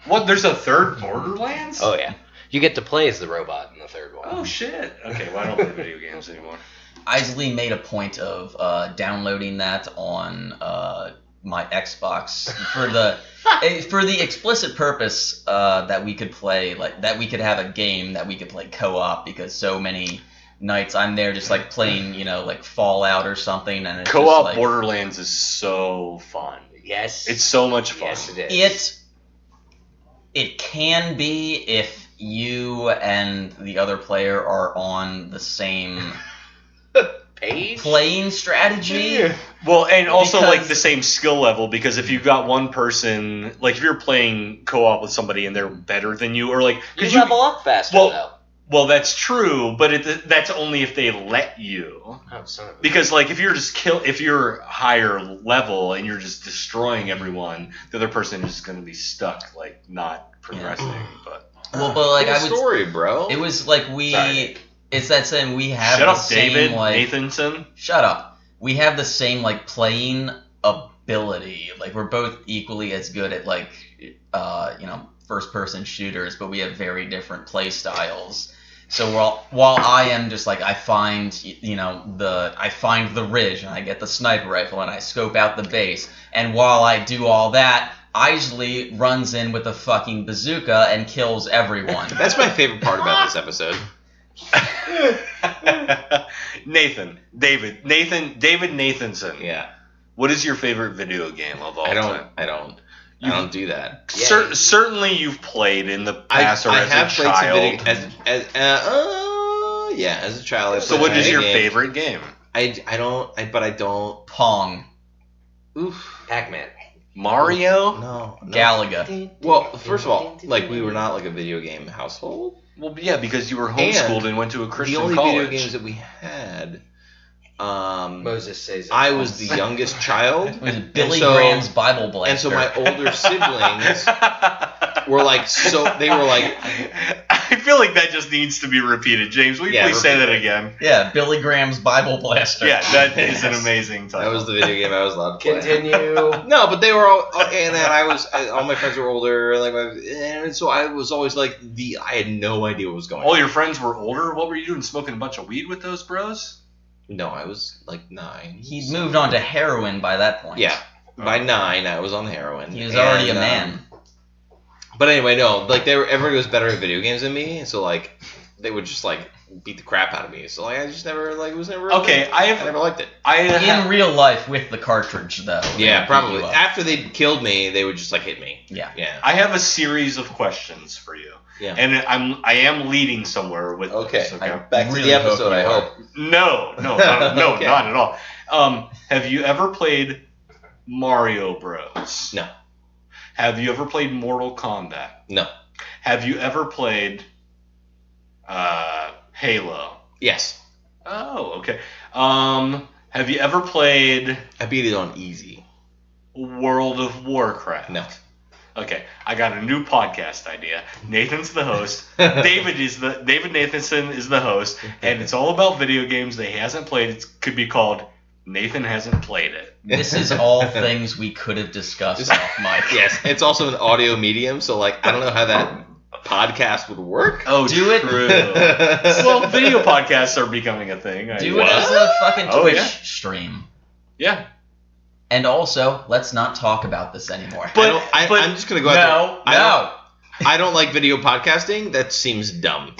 What? There's a third Borderlands? Oh, yeah. You get to play as the robot in the third one. Oh shit. Okay, well I don't play video games anymore. Isley made a point of downloading that on my Xbox for the explicit purpose that we could play, like that we could have a game that we could play co-op, because so many nights I'm there just like playing, like Fallout or something, and it's Co-op just, like, Borderlands is so fun. Yes. It's so much fun. Yes, it is. It can be if you and the other player are on the same Page? playing strategy. Well, and also Because- like the same skill level, because if you've got one person, like if you're playing co-op with somebody and they're better than you, or like You because level up faster, though. well, that's true, but that's only if they let you. Oh, son of a... Because like if you're higher level and you're just destroying everyone, the other person is going to be stuck, like not progressing. But Well, but like Good story, bro. it was like we. Sorry. It's that saying we have shut the up, same David like. Nathanson. Shut up. We have the same like playing ability. Like we're both equally as good at like first person shooters, but we have very different play styles. So while I am just like I find the ridge and I get the sniper rifle and I scope out the base, and while I do all that, Isley runs in with a fucking bazooka and kills everyone. That's my favorite part about this episode. David Nathanson. Yeah. What is your favorite video game of all time? I don't do that. Yeah. Certainly you've played in the past or I as have a played child. some video as a child. I So played what is your game. favorite game? I don't. Pong. Oof. Pac-Man. Mario? No. Galaga. Well, first of all, like we were not like a video game household. Well, yeah, because you were homeschooled and went to a Christian The only college. video games that we had, Moses says it. I was the youngest child. Was it Billy And so- Graham's Bible Blaster? And so my older siblings were like, so they were like, I feel like that just needs to be repeated. James, will you please say that again? Yeah, Billy Graham's Bible Blaster. Yeah, that is an amazing title. That was the video game I was allowed to play. Continue. No, but they were all, and then all my friends were older, and so I was always like I had no idea what was going on. All your friends were older? What were you doing, smoking a bunch of weed with those bros? No, I was like 9. He'd moved on to heroin by that point. Yeah, by 9 I was on heroin. He was already a man. But anyway, no, like everybody was better at video games than me, so like they would just like beat the crap out of me. So like I just never was never okay. I never liked it. In real life with the cartridge though. Yeah, probably. After they killed me, they would just like hit me. Yeah. I have a series of questions for you. Yeah. And I am leading somewhere with this. Okay. Back to the episode. I hope. No, Okay. not at all. Have you ever played Mario Bros? No. Have you ever played Mortal Kombat? No. Have you ever played Halo? Yes. Oh, okay. Have you ever played I beat it on easy. World of Warcraft? No. Okay, I got a new podcast idea. Nathan's the host. David Nathanson is the host, and it's all about video games that he hasn't played. It could be called Nathan Hasn't Played It. This is all things we could have discussed off mic. Yes, it's also an audio medium, so like I don't know how that podcast would work. Oh, Do it. true. Well, video podcasts are becoming a thing. Do it as a fucking Twitch yeah. stream. Yeah. And also, let's not talk about this anymore. But I'm just gonna go out there. No. I don't like video podcasting. That seems dumb.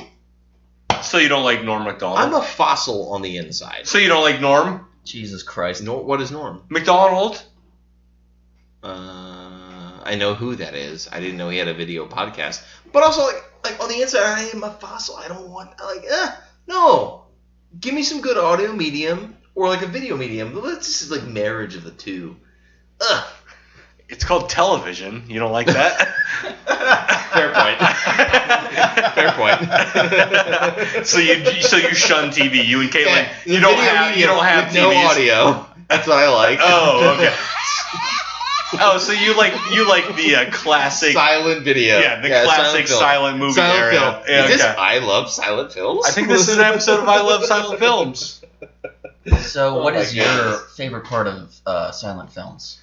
So you don't like Norm Macdonald? I'm a fossil on the inside. So you don't like Norm Jesus Christ. What is Norm? Macdonald? I know who that is. I didn't know he had a video podcast. But also, like on the inside, I am a fossil. I don't want no. Give me some good audio medium or like a video medium. This is like marriage of the two. Ugh. It's called television. You don't like that? Fair point. So you shun TV. You and Caitlin. Yeah, you don't have with TVs. no audio. That's what I like. Oh, okay. Oh, so you like the classic silent video. Yeah, the classic silent movie silent area. film. Yeah, Is this okay. I love silent films? I think this is an episode of I Love Silent Films. So, what my is your goodness. favorite part of silent films?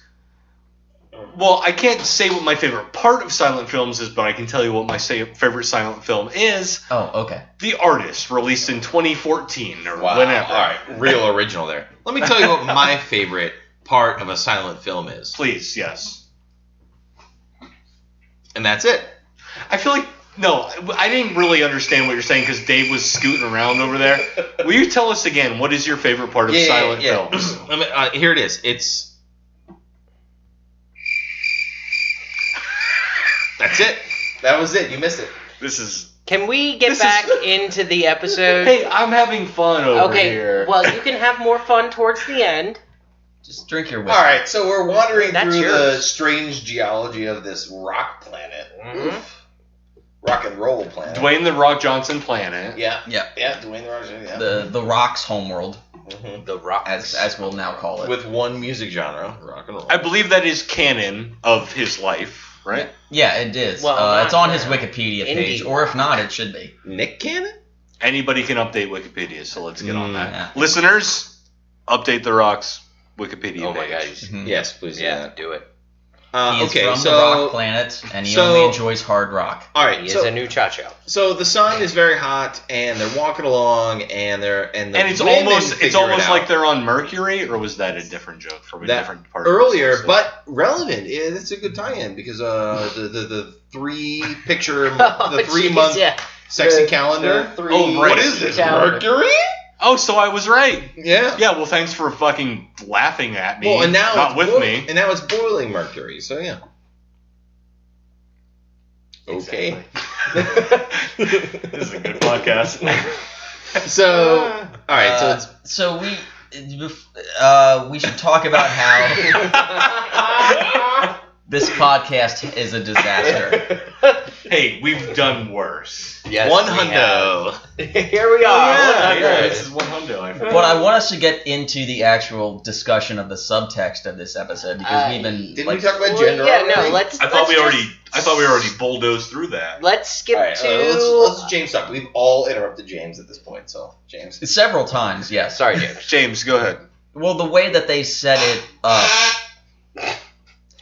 Well, I can't say what my favorite part of silent films is, but I can tell you what my favorite silent film is. Oh, okay. The Artist, released in 2014 or Wow. whenever. All right, real original there. Let me tell you what my favorite part of a silent film is. Please, yes. And that's it. I feel like, no, I didn't really understand what you're saying because Dave was scooting around over there. Will you tell us again, what is your favorite part of silent films? Here it is. It's... That's it. That was it. You missed it. This is... Can we get back into the episode? Hey, I'm having fun over here. Well, you can have more fun towards the end. Just drink your whiskey. All right, so we're wandering That's through the yours. strange geology of this rock planet. Mhm. Oof. Rock and roll planet. Dwayne the Rock Johnson planet. Yeah. Yeah. Yeah, Dwayne the Rock Johnson, yeah. The Rock's homeworld, Mhm. The Rock. as we'll now call it. With one music genre, rock and roll. I believe that is canon of his life, right? Yeah, it is. Well, it's on not his now. Wikipedia page, Indie or if not, it should be. Nick Cannon? Anybody can update Wikipedia, so let's get on that. Yeah. Listeners, update the Rock's Wikipedia Oh my page. god. Mhm. Yes, please do Yeah, that. do it. He is Okay, from so... the rock planet, and he so- only enjoys hard rock. All right, He so, is a new cha-cha. so the sun is very hot, and they're walking along, and the And it's women almost figure it out. like they're on Mercury, or was that a different joke from a That different part of earlier, the episode? but relevant. Yeah, that's a good tie-in because the 3 picture Oh, the 3 month yeah. sexy The- calendar. the 3 Oh, right. What is this? calendar. Mercury? Oh, so I was right. Yeah. Yeah, well, thanks for fucking laughing at me. Well, and now not it's with me. And now it's boiling mercury. So yeah. Okay. This is a good podcast. So all right. So it's So we should talk about how this podcast is a disaster. Hey, we've done worse. Yes, One we hundo. have. Here we are. This is 100. But I want us to get into the actual discussion of the subtext of this episode because we've been. Did like, we talk about Well, gender? yeah, no. already? Let's. I thought we let's already bulldozed through that. Let's skip All right, to. let's James talk. We've all interrupted James at this point, so James. several times, yes. Sorry, James. James, go ahead. Well, the way that they set it up,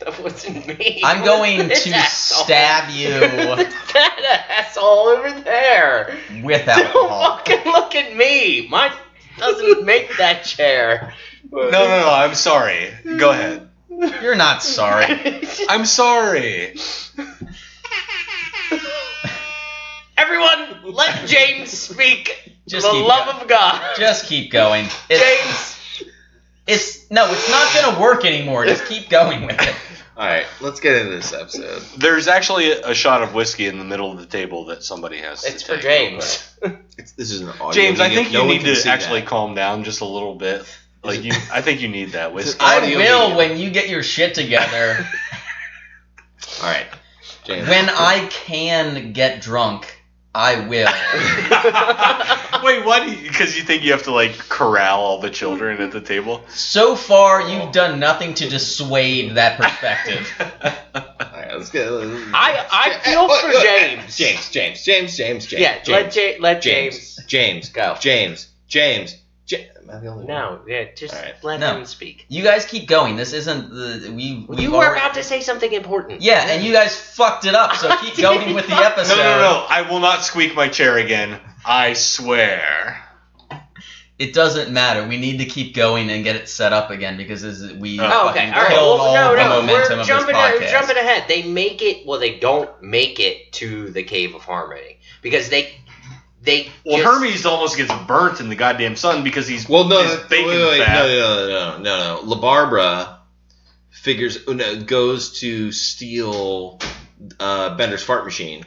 That wasn't me. I'm going This to asshole. stab you That asshole over there. with Don't alcohol. fucking look at me. Mine doesn't make that chair. No, I'm sorry. Go ahead. You're not sorry. I'm sorry. Everyone, let James speak. Just For the keep love of God. Just keep going. James. It's not gonna work anymore. Just keep going with it. All right, let's get into this episode. There's actually a shot of whiskey in the middle of the table that somebody has It's to for take. James. This is an audio. James, I medium. think No you one need can to see actually that. calm down just a little bit. I think you need that whiskey. I Audio will medium. when you get your shit together. All right, James. When I can get drunk, I will. Wait, what? Because you think you have to like corral all the children at the table? So far, you've done nothing to dissuade that perspective. All right, let's get. I feel for James. James. Yeah, let James go. James. Am I the only one? No, yeah, just All right. let No. him speak. You guys keep going. This isn't the we. You were about to say something important. Yeah, and you guys fucked it up. So keep going with the episode. No. I will not squeak my chair again. I swear. It doesn't matter. We need to keep going and get it set up again because we Oh, okay. fucking All right. killed Well, all the no. momentum We're of this jumping podcast. ahead. They make it. Well, they don't make it to the Cave of Harmony because they. Well, Hermes almost gets burnt in the goddamn sun because he's Well, no, his bacon fat. no. La Barbara goes to steal Bender's fart machine,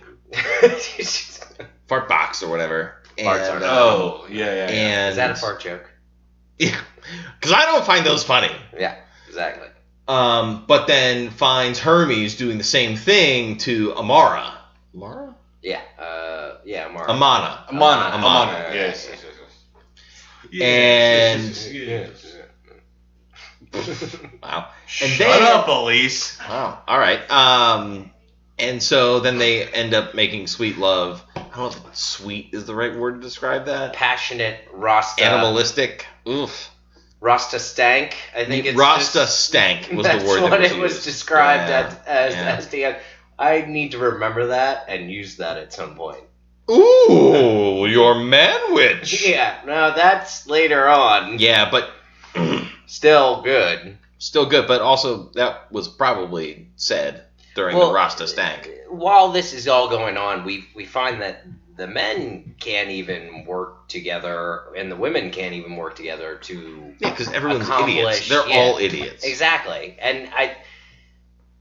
fart box or whatever. Farts And, are- Oh, yeah. And Is that a fart joke? because I don't find those funny. Yeah, exactly. But then finds Hermes doing the same thing to Amara. Amara? Yeah. Amara. Amana. Amana. Yes. And wow. And Shut then up, Elise. wow. All right. And so then they end up making sweet love. I don't know if sweet is the right word to describe that. Passionate Rasta. Animalistic. Oof. Rasta stank. I think it's Rasta just, stank was that's the word what that was it was used. described Yeah, as the end. I need to remember that and use that at some point. Ooh, your manwich. Yeah, no, that's later on. Yeah, but Still good. still good. But also that was probably said during the Rasta stank. While this is all going on, we find that the men can't even work together, and the women can't even work together to Yeah, because everyone's accomplish- idiots. They're yeah. all idiots. Exactly. And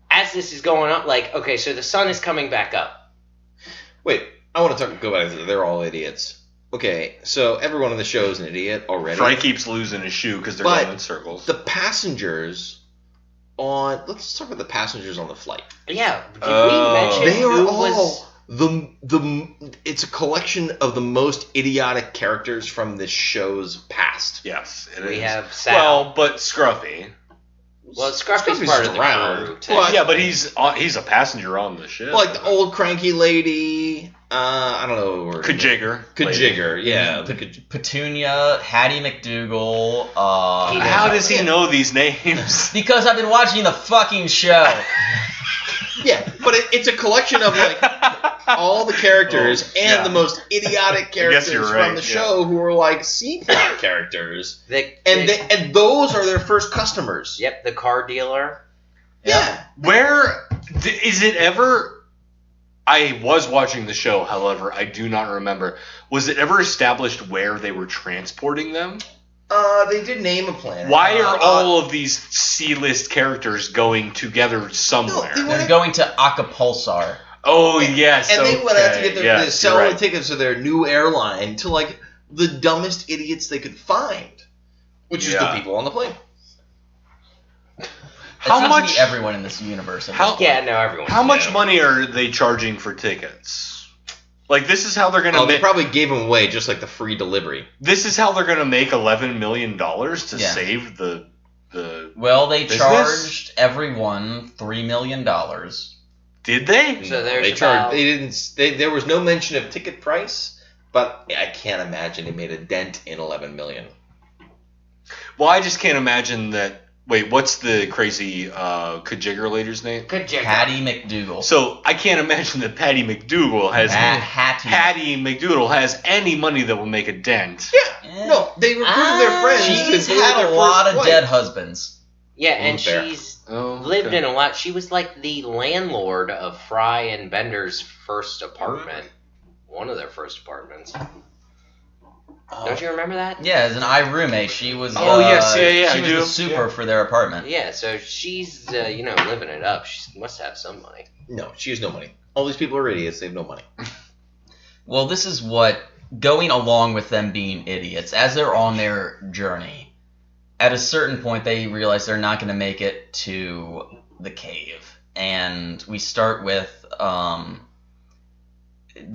as this is going up, like, okay, so the sun is coming back up. Wait, I want to go back to they're all idiots. Okay, so everyone on the show is an idiot already. Fry keeps losing his shoe because they're But going in circles. The passengers on... Let's talk about the passengers on the flight. Yeah. Did Oh. we mention They are who all... was... It's a collection of the most idiotic characters from this show's past. Yes, it We is. have Sal. Well, but Scruffy. Well, Scruffy's Scruffy's part of the around. crew, too. But- Yeah, but he's a passenger on the ship. Like the old cranky lady... I don't know. Kajigger. Kajigger, yeah. Petunia, Hattie McDougal. How does he know these names? Because I've been watching the fucking show. Yeah, but it's a collection of like all the characters and the most idiotic characters you're from right, the yeah. show who are like C-plot characters, And and those are their first customers. Yep, the car dealer. Yeah. Where is it ever? I was watching the show, however, I do not remember. Was it ever established where they were transporting them? They did name a planet. Why are all of these C-list characters going together somewhere? No, They're going to Acapulsar. Oh, yes. And they went out to okay, get to sell you're the tickets to their new airline to like the dumbest idiots they could find, which is the Yeah. people on the plane. How seems much? to be everyone in this universe. Yeah, no, everyone. How much money are they charging for tickets? Like, this is how they're gonna. They probably gave them away, just like the free delivery. This is how they're gonna make $11 million to save the. Well, they business? charged everyone $3 million. Did they? So there's They charged. They didn't. There was no mention of ticket price, but I can't imagine they made a dent in 11 million. Well, I just can't imagine that. Wait, what's the crazy Kajigger lady's name? Patty McDougal. So I can't imagine that Patty McDougal has Patty McDougal has any money that will make a dent. Yeah. No, they recruited their friends. She's had a lot of dead husbands. Yeah, and she's lived in a lot. She was like the landlord of Fry and Bender's first apartment. One of their first apartments. Don't you remember that? Yeah, as an roommate, she was. Yes, yeah. She was the super for their apartment. Yeah, so she's living it up. She must have some money. No, she has no money. All these people are idiots. They have no money. Well, this is what going along with them being idiots as they're on their journey. At a certain point, they realize they're not going to make it to the cave, and we start with the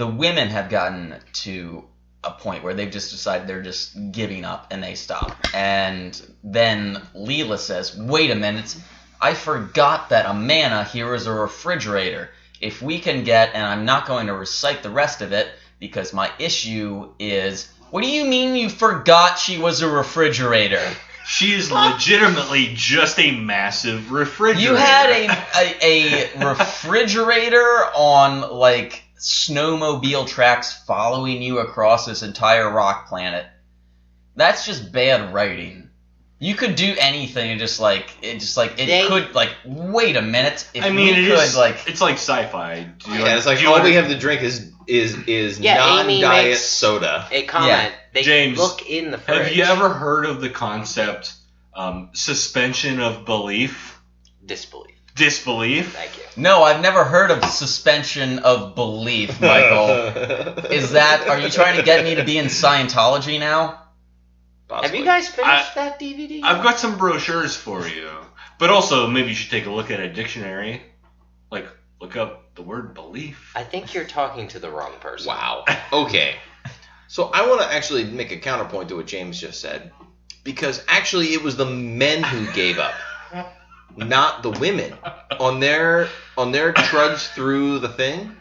women have gotten to a point where they've just decided they're just giving up and they stop. And then Leela says, wait a minute, I forgot that Amana here is a refrigerator. If we can get, and I'm not going to recite the rest of it because my issue is, what do you mean you forgot she was a refrigerator? She is legitimately just a massive refrigerator. You had a refrigerator on, like, snowmobile tracks following you across this entire rock planet. That's just bad writing. You could do anything and wait a minute. It's like sci-fi. It's like all we have to drink is non-diet soda. A comment. They James, look in the fridge. Have you ever heard of the concept suspension of belief? Disbelief? Thank you. No, I've never heard of suspension of belief, Michael. Are you trying to get me to be in Scientology now? Possibly. Have you guys finished that DVD? I've got some brochures for you. But also, maybe you should take a look at a dictionary. Like, look up the word belief. I think you're talking to the wrong person. Wow. Okay. So I want to actually make a counterpoint to what James just said. Because actually it was the men who gave up. Not the women on their trudge through the thing,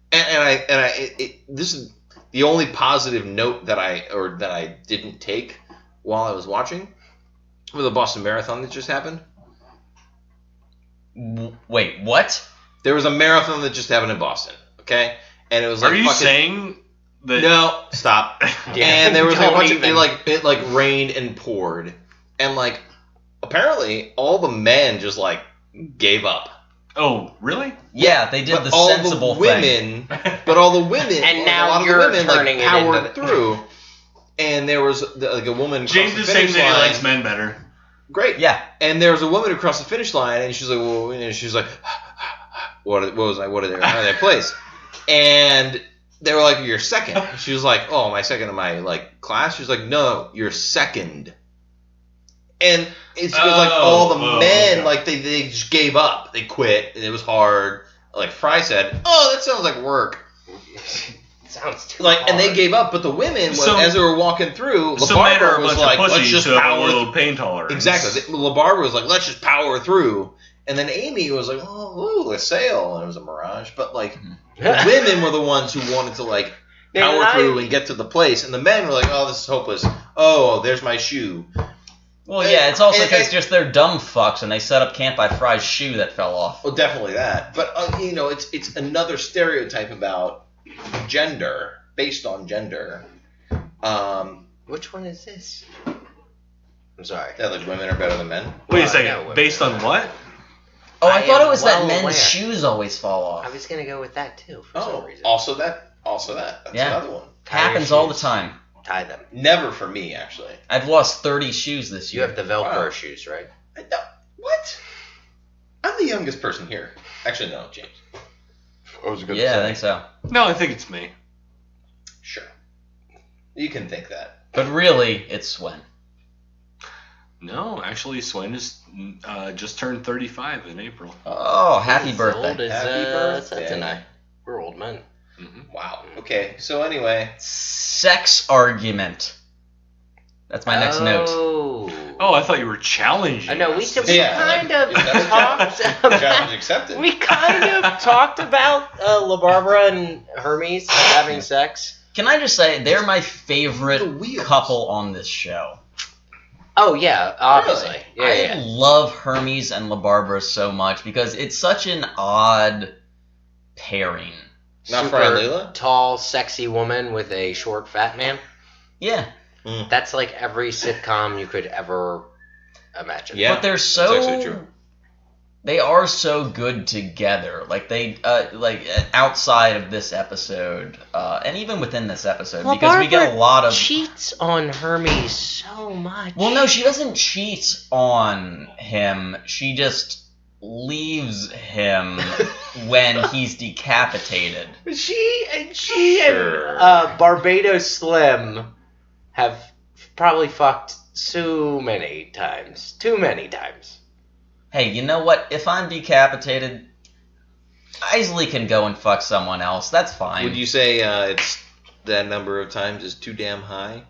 this is the only positive note that I didn't take while I was watching for the Boston Marathon that just happened. Wait, what? There was a marathon that just happened in Boston, okay, and it was like. Are you saying that? No, stop. Yeah, and there was like a bunch of it rained and poured, and like. Apparently, all the men just, gave up. Oh, really? Yeah, they did the sensible thing. But all the women, and now a lot you're of the women, turning powered through. And there was, a woman James is saying that he likes men better. Great. Yeah. And there was a woman across the finish line, and she's like, well, and she's like, what are their place? And they were like, you're second. She was like, oh, am I second in my, class? She was like, no, you're second. And it's because all the men they just gave up. They quit and it was hard. Like Fry said, "Oh, that sounds like work." Sounds too hard. And they gave up, but the women as they were walking through, LaBarbara was like, "Let's just power." A little pain tolerance. Exactly. LaBarbara was like, "Let's just power through." And then Amy was like, "Oh, let's sail." And it was a mirage, but the women were the ones who wanted to power through and get to the place, and the men were like, "Oh, this is hopeless. Oh, there's my shoe." Well, yeah, it's also because just they're dumb fucks and they set up camp by Fry's shoe that fell off. Well, definitely that. But, it's another stereotype about gender, based on gender. Which one is this? I'm sorry. That women are better than men? Wait a second. Based on what? Oh, I thought it was that men's shoes always fall off. I was going to go with that, too, for some reason. Also that. That's another one. Happens all the time. Tie them. Never for me, actually. I've lost 30 shoes this year. You have the Velcro shoes, right? What? I'm the youngest person here. Actually, no, James. I think so. No, I think it's me. Sure. You can think that. But really, it's Swen. No, actually, Swain just turned 35 in April. Oh, happy He's birthday. Old as, Happy birthday. Suds and I. We're old men. Mm-hmm. Wow. Okay. So anyway, Sex argument. That's my next note. Oh, I thought you were challenging. I know we us. kind of talked challenge about. accepted. We kind of talked about LaBarbara and Hermes having sex. Can I just say, they're my favorite The wheels. couple on this show. Oh yeah, obviously. Really? Yeah, I love Hermes and LaBarbara so much because it's such an odd pairing. Not Super Fry Leela? tall, sexy woman with a short, fat man. Yeah. That's like every sitcom you could ever imagine. Yeah. But they're that's actually true. they are so good together. Like they outside of this episode, and even within this episode, because we get a lot of cheats on Hermes so much. Well, no, she doesn't cheat on him. She just leaves him when he's decapitated. She Sure. and Barbados Slim have probably fucked so many times. Too many times. Hey, you know what? If I'm decapitated, I easily can go and fuck someone else. That's fine. Would you say it's that number of times is too damn high?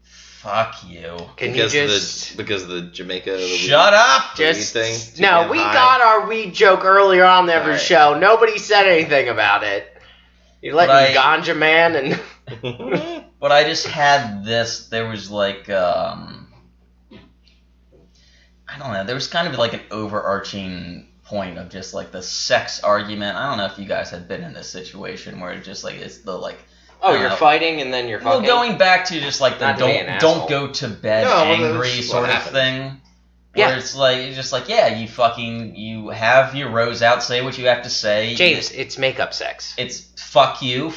Fuck you. Can because you just because of the Jamaica the Shut up! weed just thing? Too no? damn We high? got our weed joke earlier on every Alright. show. Nobody said anything about it. You let But me ganja man and But I just had this. There was like, I don't know. There was kind of like an overarching point of just like the sex argument. I don't know if you guys have been in this situation where it's just like it's the like. oh, you're fighting and then you're Well, fucking. going back to just like the Not to be an don't asshole. go to bed No, well, angry that's sort what of happens. thing. Yeah. Where it's just like yeah, you have your rose out, say what you have to say. James, it's makeup sex. It's fuck you.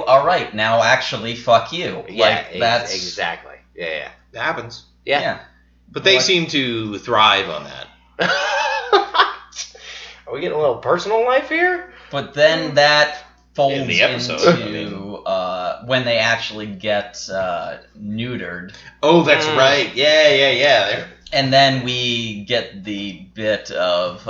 All right, now actually fuck you. Yeah, Like that's exactly. Yeah, It happens. yeah. yeah. But they What? seem to thrive on that. Are we getting a little personal life here? But then that folds In the episode, into when they actually get neutered, Oh, that's right. Yeah. They're- and then we get the bit of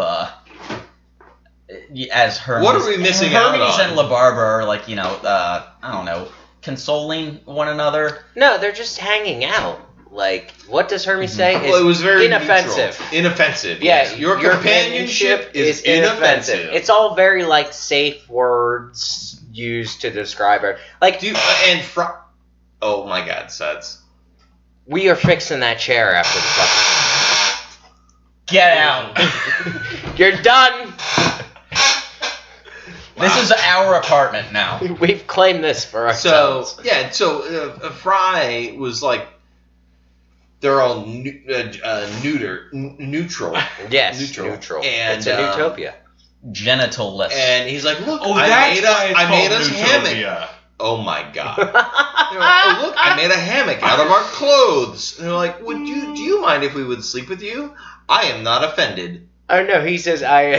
as Hermes. What are we missing out Hermes on? and LaBarbara are like I don't know, consoling one another. No, they're just hanging out. Like, what does Hermes say? Well, it was very inoffensive. neutral. Inoffensive. Yeah, yes. Your companionship is inoffensive. It's all very like safe words used to describe her. Like, Oh my God, Suds. we are fixing that chair after the fucking. Get out. You're done. This is our apartment now. We've claimed this for So ourselves. yeah, Fry was like, they're all neutral. Yes, neutral. And And, it's a Neutopia. Genitalless. And he's like, look, Oh, I that's made why it's I made called us hammock. Neutopia. Oh my God. They're like, oh look, I made a hammock out of our clothes. And they're like, do you mind if we would sleep with you? I am not offended. Oh no, he says I'm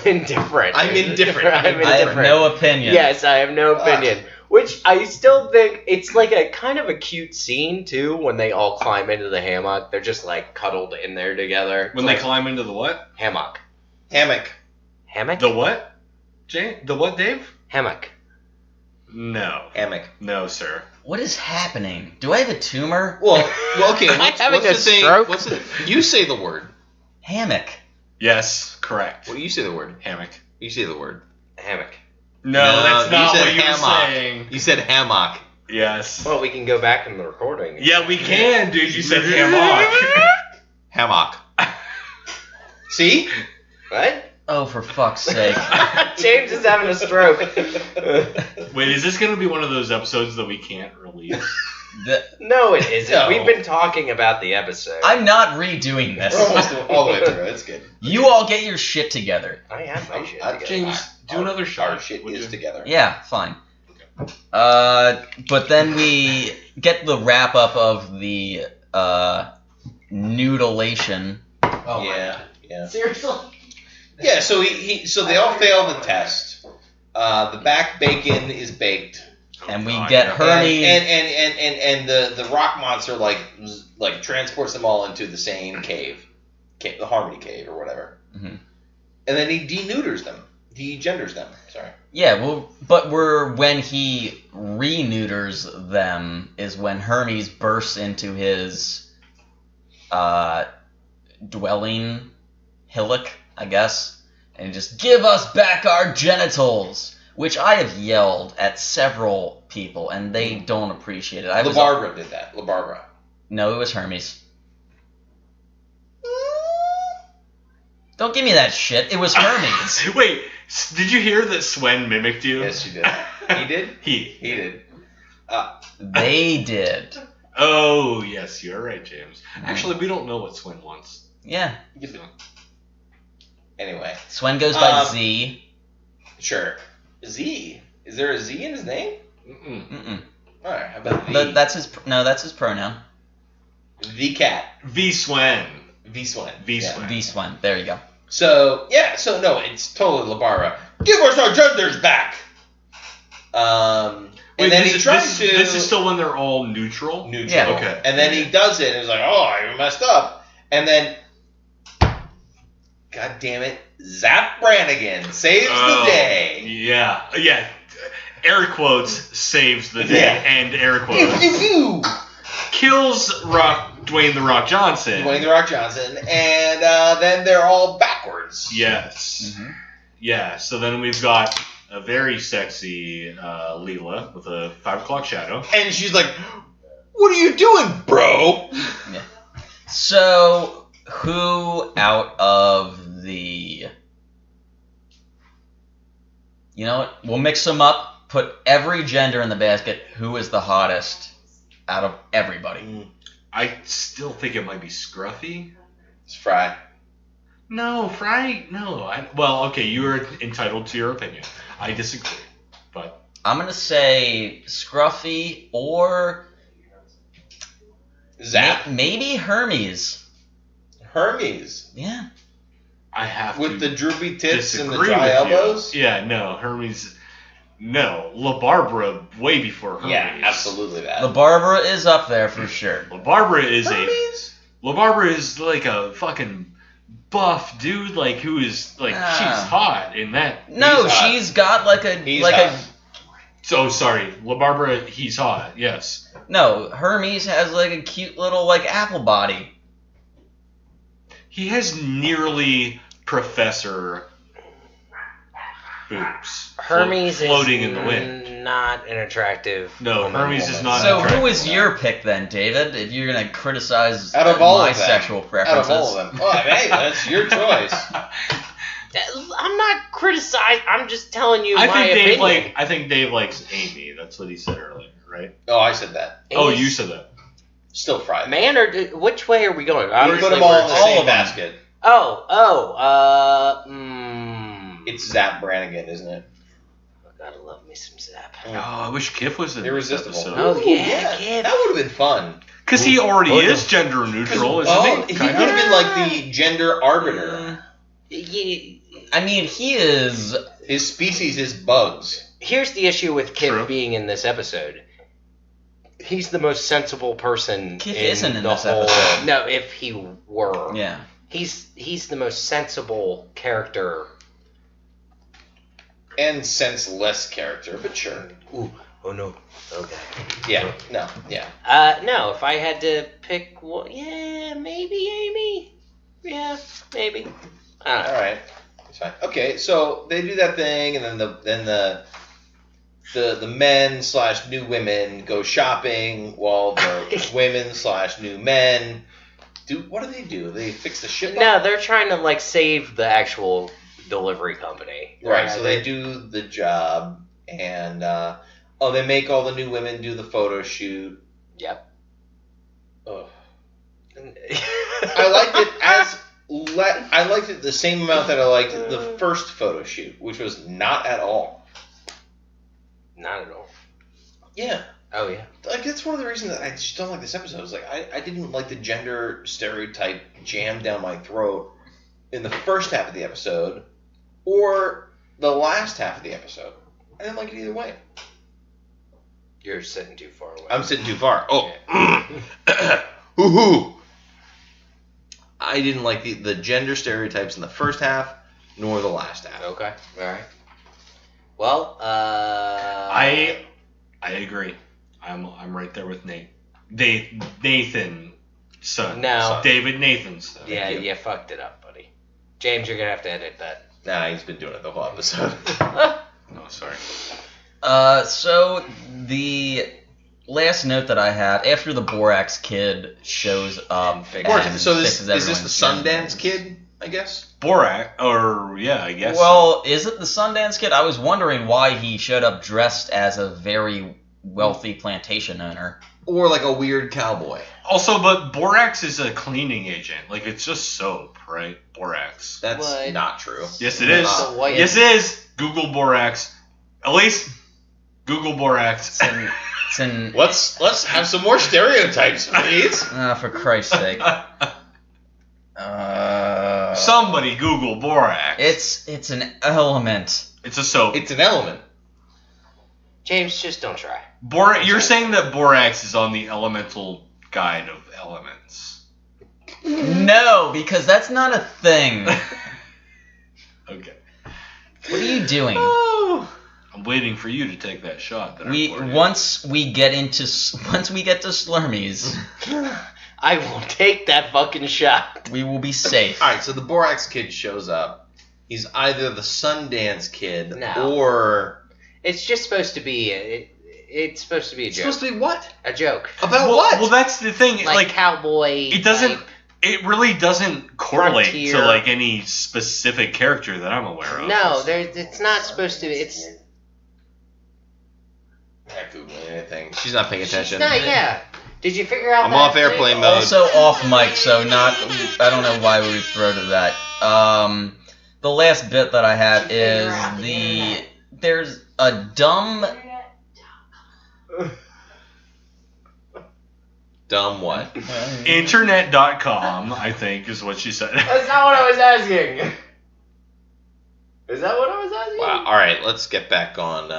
indifferent. I'm indifferent. I'm I indifferent. have no opinion. Yes, I have no opinion. Which I still think it's like a kind of a cute scene too when they all climb into the hammock. They're just like cuddled in there together. When they climb into the what? Hammock. Hammock. Hammock? The what? Jay? The what, Dave? Hammock. No. Hammock. No, sir. What is happening? Do I have a tumor? Well, okay. Am I having what's a the thing? stroke? You say the word. Hammock. Yes, correct. Well, you say the word. Hammock. You say the word. Hammock. No, that's you not said what you hammock. were saying. You said hammock. Yes. Well, we can go back in the recording. Yeah, we can, dude. You said hammock. Hammock. See? What? Oh, for fuck's sake. James is having a stroke. Wait, is this going to be one of those episodes that we can't release? No, it isn't. No. We've been talking about the episode. I'm not redoing this. We're almost all the way through. That's good. You all get your shit together. I have my shit I- together. James, do another shot. Our shit would is you? together. Yeah, fine. But then we get the wrap up of the nudelation. Oh yeah. Seriously? Yeah. So so they all fail the test. The back bacon is baked. And we God, get yeah. Hermes. And the rock monster like transports them all into the same cave, the Harmony Cave or whatever. Mm-hmm. And then he deneuters them, degenders them. Sorry. Yeah, well, but when he re-neuters them is when Hermes bursts into his dwelling hillock, I guess, and just give us back our genitals, which I have yelled at several people, and they don't appreciate it. LaBarbara did that. LaBarbara. No, it was Hermes. Don't give me that shit. It was Hermes. Wait, did you hear that Swen mimicked you? Yes, she did. He did? He did. They did. Oh, yes, you're right, James. Actually, we don't know what Swen wants. Yeah. So. Anyway. Swen goes by Z. Sure. Z? Is there a Z in his name? Mm-mm. All right, how about V? That's his pronoun. V cat. V Swen. V Swen. V Swen. V Swen. There you go. So no, it's totally LaBarbara. Give us our genders back. And then he tries to. This is still when they're all neutral. Neutral. Yeah. Okay. And then he does it, and he's like, "Oh, I messed up." And then, God damn it, Zap Brannigan saves the day. Yeah. Air quotes saves the day, Yeah. and air quotes kills Dwayne the Rock Johnson. Dwayne the Rock Johnson, and then they're all backwards. Yes. Mm-hmm. Yeah. So then we've got a very sexy Leela with a 5 o'clock shadow. And she's like, "What are you doing, bro?" Yeah. So, who out of the... You know what? We'll mix them up. Put every gender in the basket. Who is the hottest out of everybody? I still think it might be Scruffy. It's Fry. No, Fry. No. Well, okay, you are entitled to your opinion. I disagree, but I'm going to say Scruffy or... Zap. Maybe Hermes. Hermes. Yeah. I have With to the droopy tits and the disagree dry with you. elbows? Yeah, no, Hermes. No, LaBarbara way before Hermes. Yeah, absolutely that. LaBarbara is up there for sure. LaBarbara is Hermes? LaBarbara is like a fucking buff dude, like who is like she's hot in that. No, He's hot. she's got like a He's like hot. So sorry, LaBarbara. He's hot. Yes. No, Hermes has like a cute little like apple body. He has nearly Professor boobs. Hermes floating is in the wind. Not an attractive. No, Hermes is not. So attractive. who is your pick then, David? If you're gonna criticize Out of all my of them. sexual preferences, Out of all of them. Oh, hey, that's your choice. I'm not criticizing. I'm just telling you I my think opinion. I think Dave likes Amy. That's what he said earlier, right? Oh, I said that. Oh, you said that. Still Fry. Man, or which way are we going? You Obviously, put them all in the we're- same basket. It's Zap Brannigan, isn't it? Gotta love me some Zap. Oh, I wish Kif was in Irresistible. this episode. Oh, yeah, Kif. That would have been fun. Because he already Look is at- gender neutral, isn't Oh, he? he Kind would of. have been like the gender arbiter. I mean, he is. His species is bugs. Here's the issue with Kip True. being in this episode. He's the most sensible person Kip in isn't in the this whole. episode. No, if he were. Yeah. He's the most sensible character. And senseless character, but sure. Ooh. Oh no. Okay. Yeah. No. Yeah. No. If I had to pick, one, yeah, maybe Amy. Yeah, maybe. I don't know. All right. It's fine. Okay, so they do that thing, and then the men / new women go shopping while the women / new men do. What do? They fix the ship up? No, they're trying to like save the actual delivery company. Right. So they do the job, and they make all the new women do the photo shoot. Yep. Ugh. I liked it I liked it the same amount that I liked the first photo shoot, which was not at all. Not at all. Yeah. Oh yeah. Like, that's one of the reasons that I just don't like this episode. Is like I didn't like the gender stereotype jammed down my throat in the first half of the episode or the last half of the episode. I didn't like it either way. You're sitting too far away. I'm sitting too far. Oh. Hoo-hoo. I didn't like the gender stereotypes in the first half, nor the last half. Okay. All right. Well, I agree. I'm right there with Nate. Nathan, son. No. David Nathan's son. Yeah, you fucked it up, buddy. James, you're gonna have to edit that. Nah, he's been doing it the whole episode. Oh, sorry. So the last note that I had after the Borax Kid shows up, and So fixes is this the everyone's Sundance Kid, I guess? Borak, or yeah, I guess. Well, is it the Sundance Kid? I was wondering why he showed up dressed as a very wealthy plantation owner. Or like a weird cowboy. Also, but borax is a cleaning agent. Like, it's just soap, right? Borax. That's What? not true. Yes, it is. White- Yes, it is. Google borax. Elise, Google borax. It's in Let's have some more stereotypes, please. for Christ's sake. Somebody Google borax. It's an element. It's a soap. It's an element. James, just don't try. You're saying that borax is on the elemental guide of elements. No, because that's not a thing. Okay. What are you doing? I'm waiting for you to take that shot. That Once we get to Slurmies, I will take that fucking shot. we will be safe. Alright, so the Borax Kid shows up. He's either the Sundance Kid No. or... It's just supposed to be. It's supposed to be a It's joke. supposed to be what? A joke. About well, what? Well, that's the thing. Like cowboy. It doesn't. type. It really doesn't correlate Frontier. to like any specific character that I'm aware of. No, it's not supposed to. It's. I'm not Googling anything. She's not paying attention. She's not. Yeah. Did you figure out? I'm that off thing? airplane mode. Also off mic, so not. I don't know why we would throw to that. The last bit that I had is there's a dumb. Dumb what? Internet.com, I think, is what she said. That's not what I was asking. Is that what I was asking? Wow. Alright, let's get back on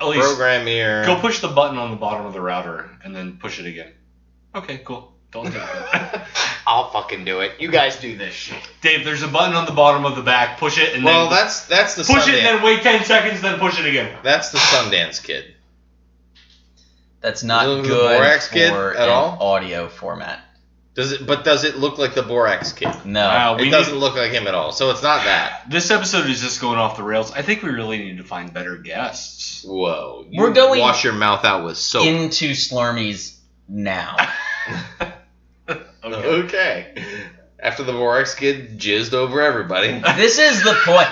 Elise, program here. Go push the button on the bottom of the router and then push it again. Okay, cool. Don't do that. I'll fucking do it. You guys do this shit. Dave, there's a button on the bottom of the back. Push it and Well, then that's the push Sundance. it and then wait 10 seconds, then push it again. That's the Sundance Kid. That's not You look at the good Borax Kid for at an all? audio format. Does it look like the Borax Kid? No. Wow, It doesn't look like him at all. So it's not that. This episode is just going off the rails. I think we really need to find better guests. Whoa. You We're going wash your mouth out with soap. Into Slurmies now. Okay. After the Borax Kid jizzed over everybody. This is the point.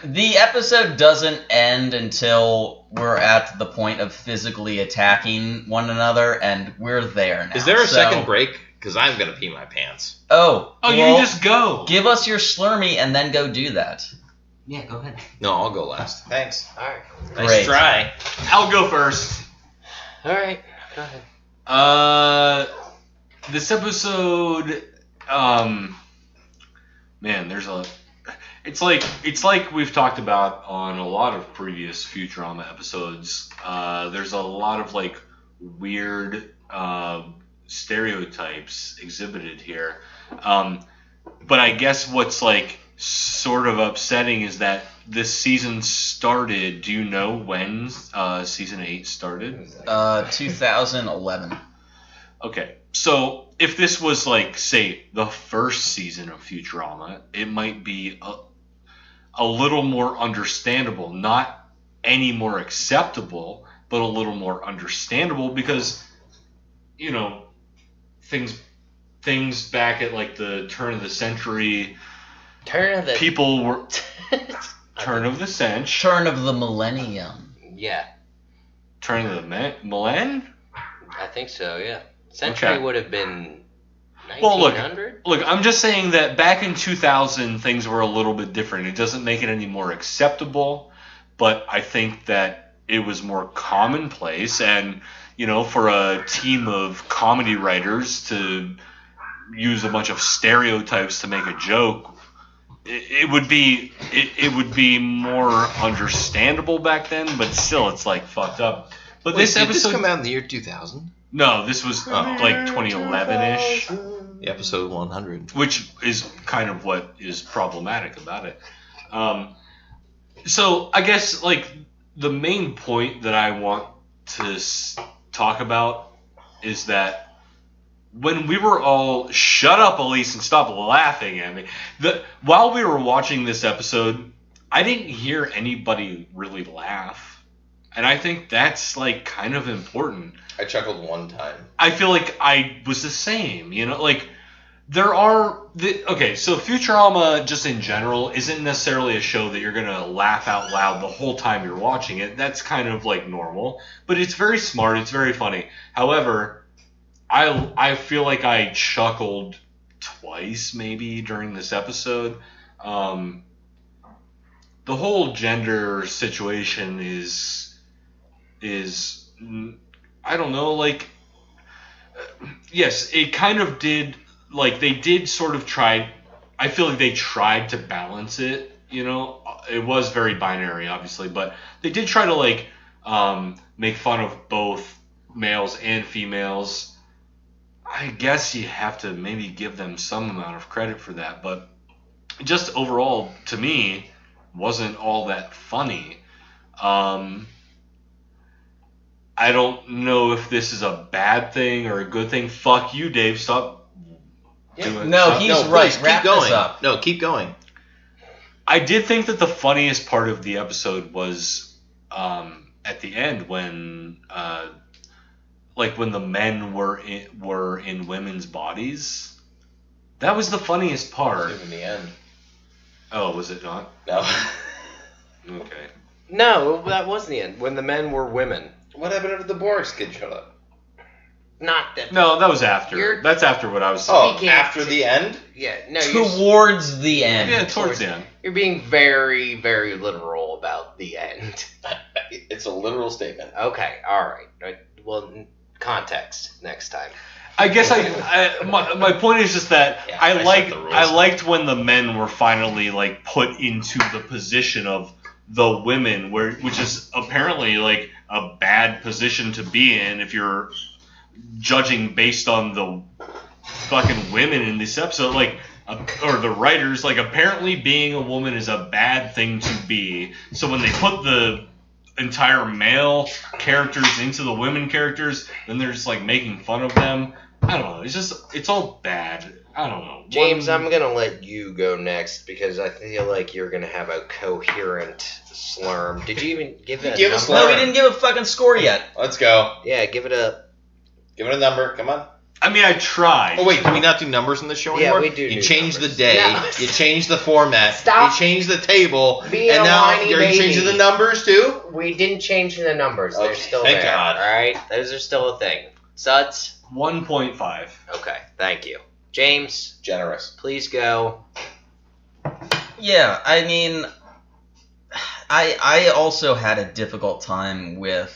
The episode doesn't end until we're at the point of physically attacking one another, and we're there now. Is there a So- second break? Because I'm going to pee my pants. Oh, Oh, you well, can just go. give us your Slurmy and then go do that. Yeah, go ahead. No, I'll go last. Thanks. All right. Nice Great. try. I'll go first. All right. Go ahead. This episode, man, there's a. It's like we've talked about on a lot of previous Futurama episodes. There's a lot of like weird stereotypes exhibited here. But I guess what's like sort of upsetting is that this season started. Do you know when season 8 started? 2011. Okay, so if this was like, say, the first season of Futurama, it might be a little more understandable, not any more acceptable, but a little more understandable because, you know, things back at like the turn of the century, people were turn of the century, Turn of the millennium. Yeah, turn of the millennium. I think so. Yeah, century Okay. would have been Well, 1900. look, I'm just saying that back in 2000, things were a little bit different. It doesn't make it any more acceptable, but I think that it was more commonplace. And, you know, for a team of comedy writers to use a bunch of stereotypes to make a joke, it would be more understandable back then, but still, it's like fucked up. But Wait, this did episode this come out in the year 2000? No, this was like 2011-ish, The episode 100. which is kind of what is problematic about it. So I guess like the main point that I want to talk about is that when we were all shut up, Elise, and stop laughing at me. While we were watching this episode, I didn't hear anybody really laugh, and I think that's like kind of important. I chuckled one time. I feel like I was the same, you know, like there are okay, so Futurama just in general isn't necessarily a show that you're gonna laugh out loud the whole time you're watching it. That's kind of like normal, but it's very smart, it's very funny. However, I feel like I chuckled twice maybe during this episode. The whole gender situation is I don't know, like yes, it kind of did, like they did sort of try, I feel like they tried to balance it, you know. It was very binary obviously, but they did try to like make fun of both males and females. I guess you have to maybe give them some amount of credit for that, but just overall, to me, wasn't all that funny. I don't know if this is a bad thing or a good thing. Fuck you, Dave. Stop doing No, stop- he's No, right. please, Wrap keep going. this up. No, keep going. I did think that the funniest part of the episode was at the end when like when the men were in women's bodies. That was the funniest part. In the end. Oh, was it not? No. Okay. No, that was the end. When the men were women. What happened after the Boris kid showed up? Not that. No, that was after. You're- That's after what I was saying. Oh, Speaking after to- the end? Yeah, no, you're Towards the end. Yeah, towards the end. being very, very literal about the end. It's a literal statement. Okay, all right. Well, context next time. I guess my point is just that Yeah, I set the rules. I liked when the men were finally like put into the position of the women, which is apparently like a bad position to be in if you're judging based on the fucking women in this episode, like or the writers. Like apparently being a woman is a bad thing to be. So when they put the entire male characters into the women characters, then they're just like making fun of them. I don't know. It's all bad. I don't know. James, I'm going to let you go next because I feel like you're going to have a coherent slurm. Did you even give it a Give number? us No, we didn't give a fucking score yet. Let's go. Yeah, give it a... Give it a number. Come on. I mean, I tried. Oh, wait. Do we not do numbers in this show Yeah, anymore? we do You do change the numbers. day. No. You change the format. Stop You change the table. being And a now whiny are you changing baby. the numbers too? We didn't change the numbers. They're Okay, still thank there. God. All right? Those are still a thing. Suds? 1.5. Okay, thank you. James, Generous. please go. Yeah, I mean, I also had a difficult time with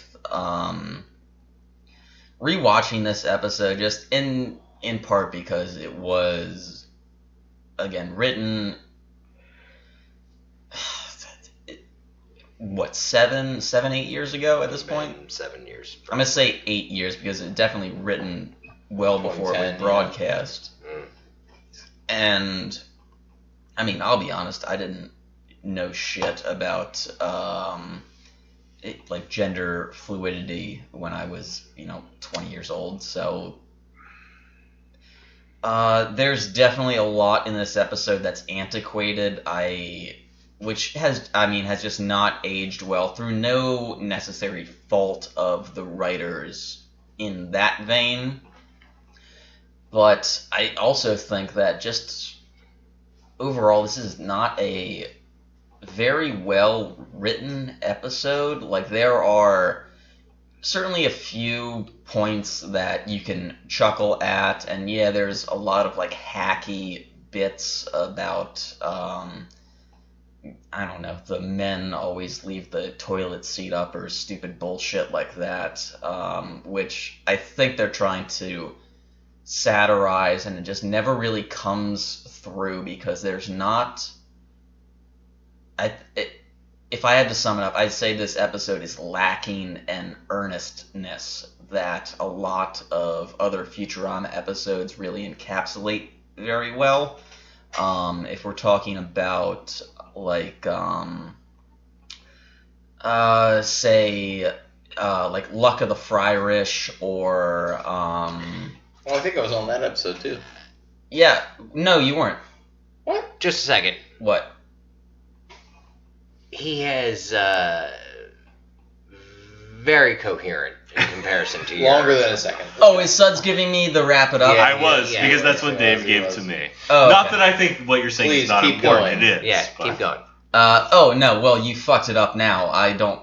rewatching this episode, just in part because it was, again, written, what, 8 years ago at this point? 7 years. I'm going to say 8 years because it definitely written well before it 2010, was yeah. broadcast. Mm. And, I mean, I'll be honest, I didn't know shit about, like, gender fluidity when I was, 20 years old, so... there's definitely a lot in this episode that's antiquated, which has just not aged well through no necessary fault of the writers in that vein. But I also think that just overall, this is not a very well written episode. Like, there are certainly a few points that you can chuckle at, and yeah, there's a lot of like hacky bits about I don't know, the men always leave the toilet seat up or stupid bullshit like that, which I think they're trying to satirize, and it just never really comes through because there's not if I had to sum it up, I'd say this episode is lacking an earnestness that a lot of other Futurama episodes really encapsulate very well. If we're talking about, like, say, like Luck of the Friarish or, Well, I think I was on that episode, too. yeah, no, you weren't. What? Just a second. What? He has very coherent in comparison to you. Longer than a second. Oh, is Suds giving me the wrap it up? Yeah. I was, yeah, because yeah, that's what yeah, Dave he gave was. to me. Oh, Not okay. that I think what you're saying Please, is not keep important. going. It is. Yeah, but- keep going. Oh, no, well, you fucked it up now. I don't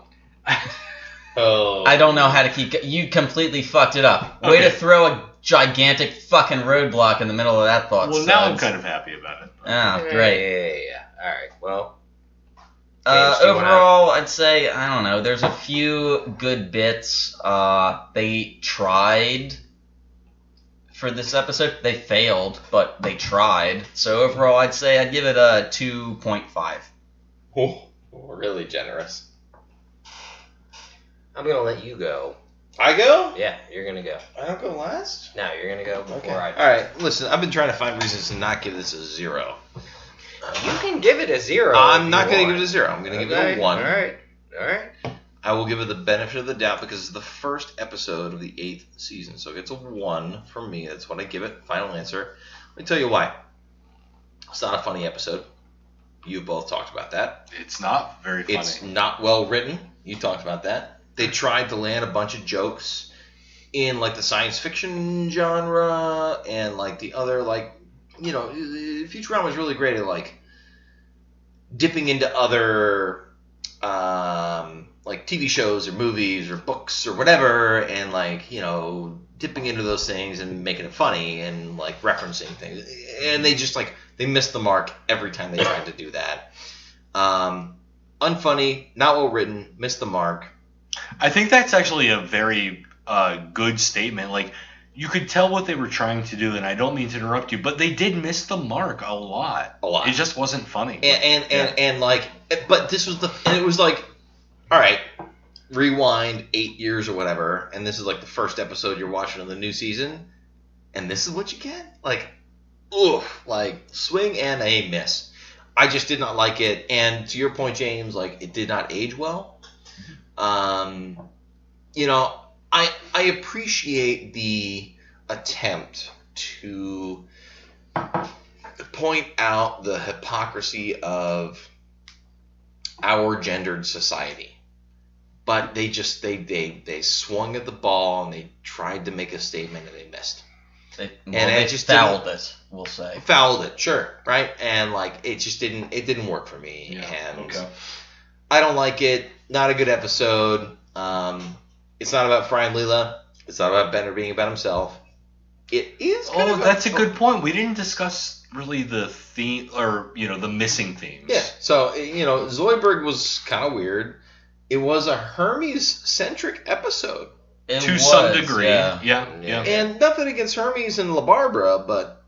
Oh. know how to keep... You completely fucked it up. Way Okay. to throw a gigantic fucking roadblock in the middle of that thought, Well, now I'm Suds. kind of happy about it. Ah, great. Yeah. All right. Well. James, do you wanna- Overall, I'd say, I don't know, there's a few good bits. They tried for this episode. They failed, but they tried. So overall, I'd say I'd give it a 2.5. Oh, really generous. I'm gonna let you go. I go? Yeah, you're gonna go. I don't go last? No, you're gonna go before I. All right, listen, I've been trying to find reasons to not give this a 0. You can give it a 0. I'm not going to give it a 0. I'm going to give it a 1. All right. I will give it the benefit of the doubt because it's the first episode of the 8th season. So it gets a 1 from me. That's what I give it. Final answer. Let me tell you why. It's not a funny episode. You both talked about that. It's not very funny. It's not well written. You talked about that. They tried to land a bunch of jokes in like the science fiction genre and like the other like, you know, Futurama is really great at like dipping into other like TV shows or movies or books or whatever, and like, you know, dipping into those things and making it funny and like referencing things. And they just like they missed the mark every time they tried to do that. Unfunny, not well written, missed the mark. I think that's actually a very good statement. Like, you could tell what they were trying to do, and I don't mean to interrupt you, but they did miss the mark a lot. A lot. It just wasn't funny. And like, but this was and it was like, all right, rewind 8 years or whatever, and this is like the first episode you're watching of the new season, and this is what you get? Like, oof, like swing and a miss. I just did not like it, and to your point, James, like it did not age well. You know, I appreciate the attempt to point out the hypocrisy of our gendered society, but they just they swung at the ball and they tried to make a statement and they missed. They just fouled it, we'll say. Fouled it, sure, right? And like it just didn't work for me. Yeah, and okay. I don't like it. Not a good episode. It's not about Fry and Leela. It's not about Bender being about himself. It is kind of That's a good point. We didn't discuss really the theme, or, you know, the missing themes. Yeah, so, you know, Zoidberg was kind of weird. It was a Hermes-centric episode. To some degree. Yeah. And nothing against Hermes and La Barbara, but...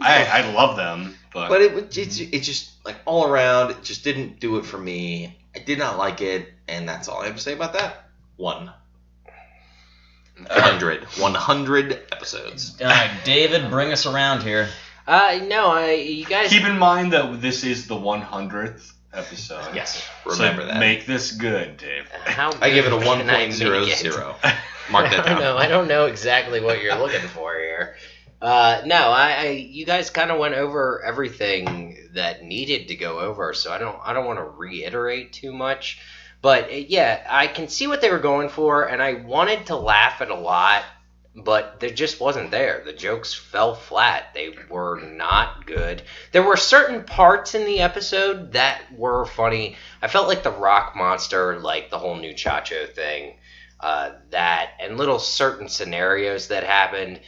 I love them, but it just, like, all around, it just didn't do it for me. I did not like it, and that's all I have to say about that. 100 episodes. All right, David, bring us around here. No, you guys. Keep in mind that this is the 100th episode. Yes, remember so that. Make this good, Dave. How I give it a good can I make 1.00. Mark that down. I don't know exactly what you're looking for here. No, you guys kind of went over everything that needed to go over, so I don't want to reiterate too much. But yeah, I can see what they were going for, and I wanted to laugh at a lot, but there just wasn't there. The jokes fell flat. They were not good. There were certain parts in the episode that were funny. I felt like the rock monster, like the whole new Chacho thing, that, and little certain scenarios that happened.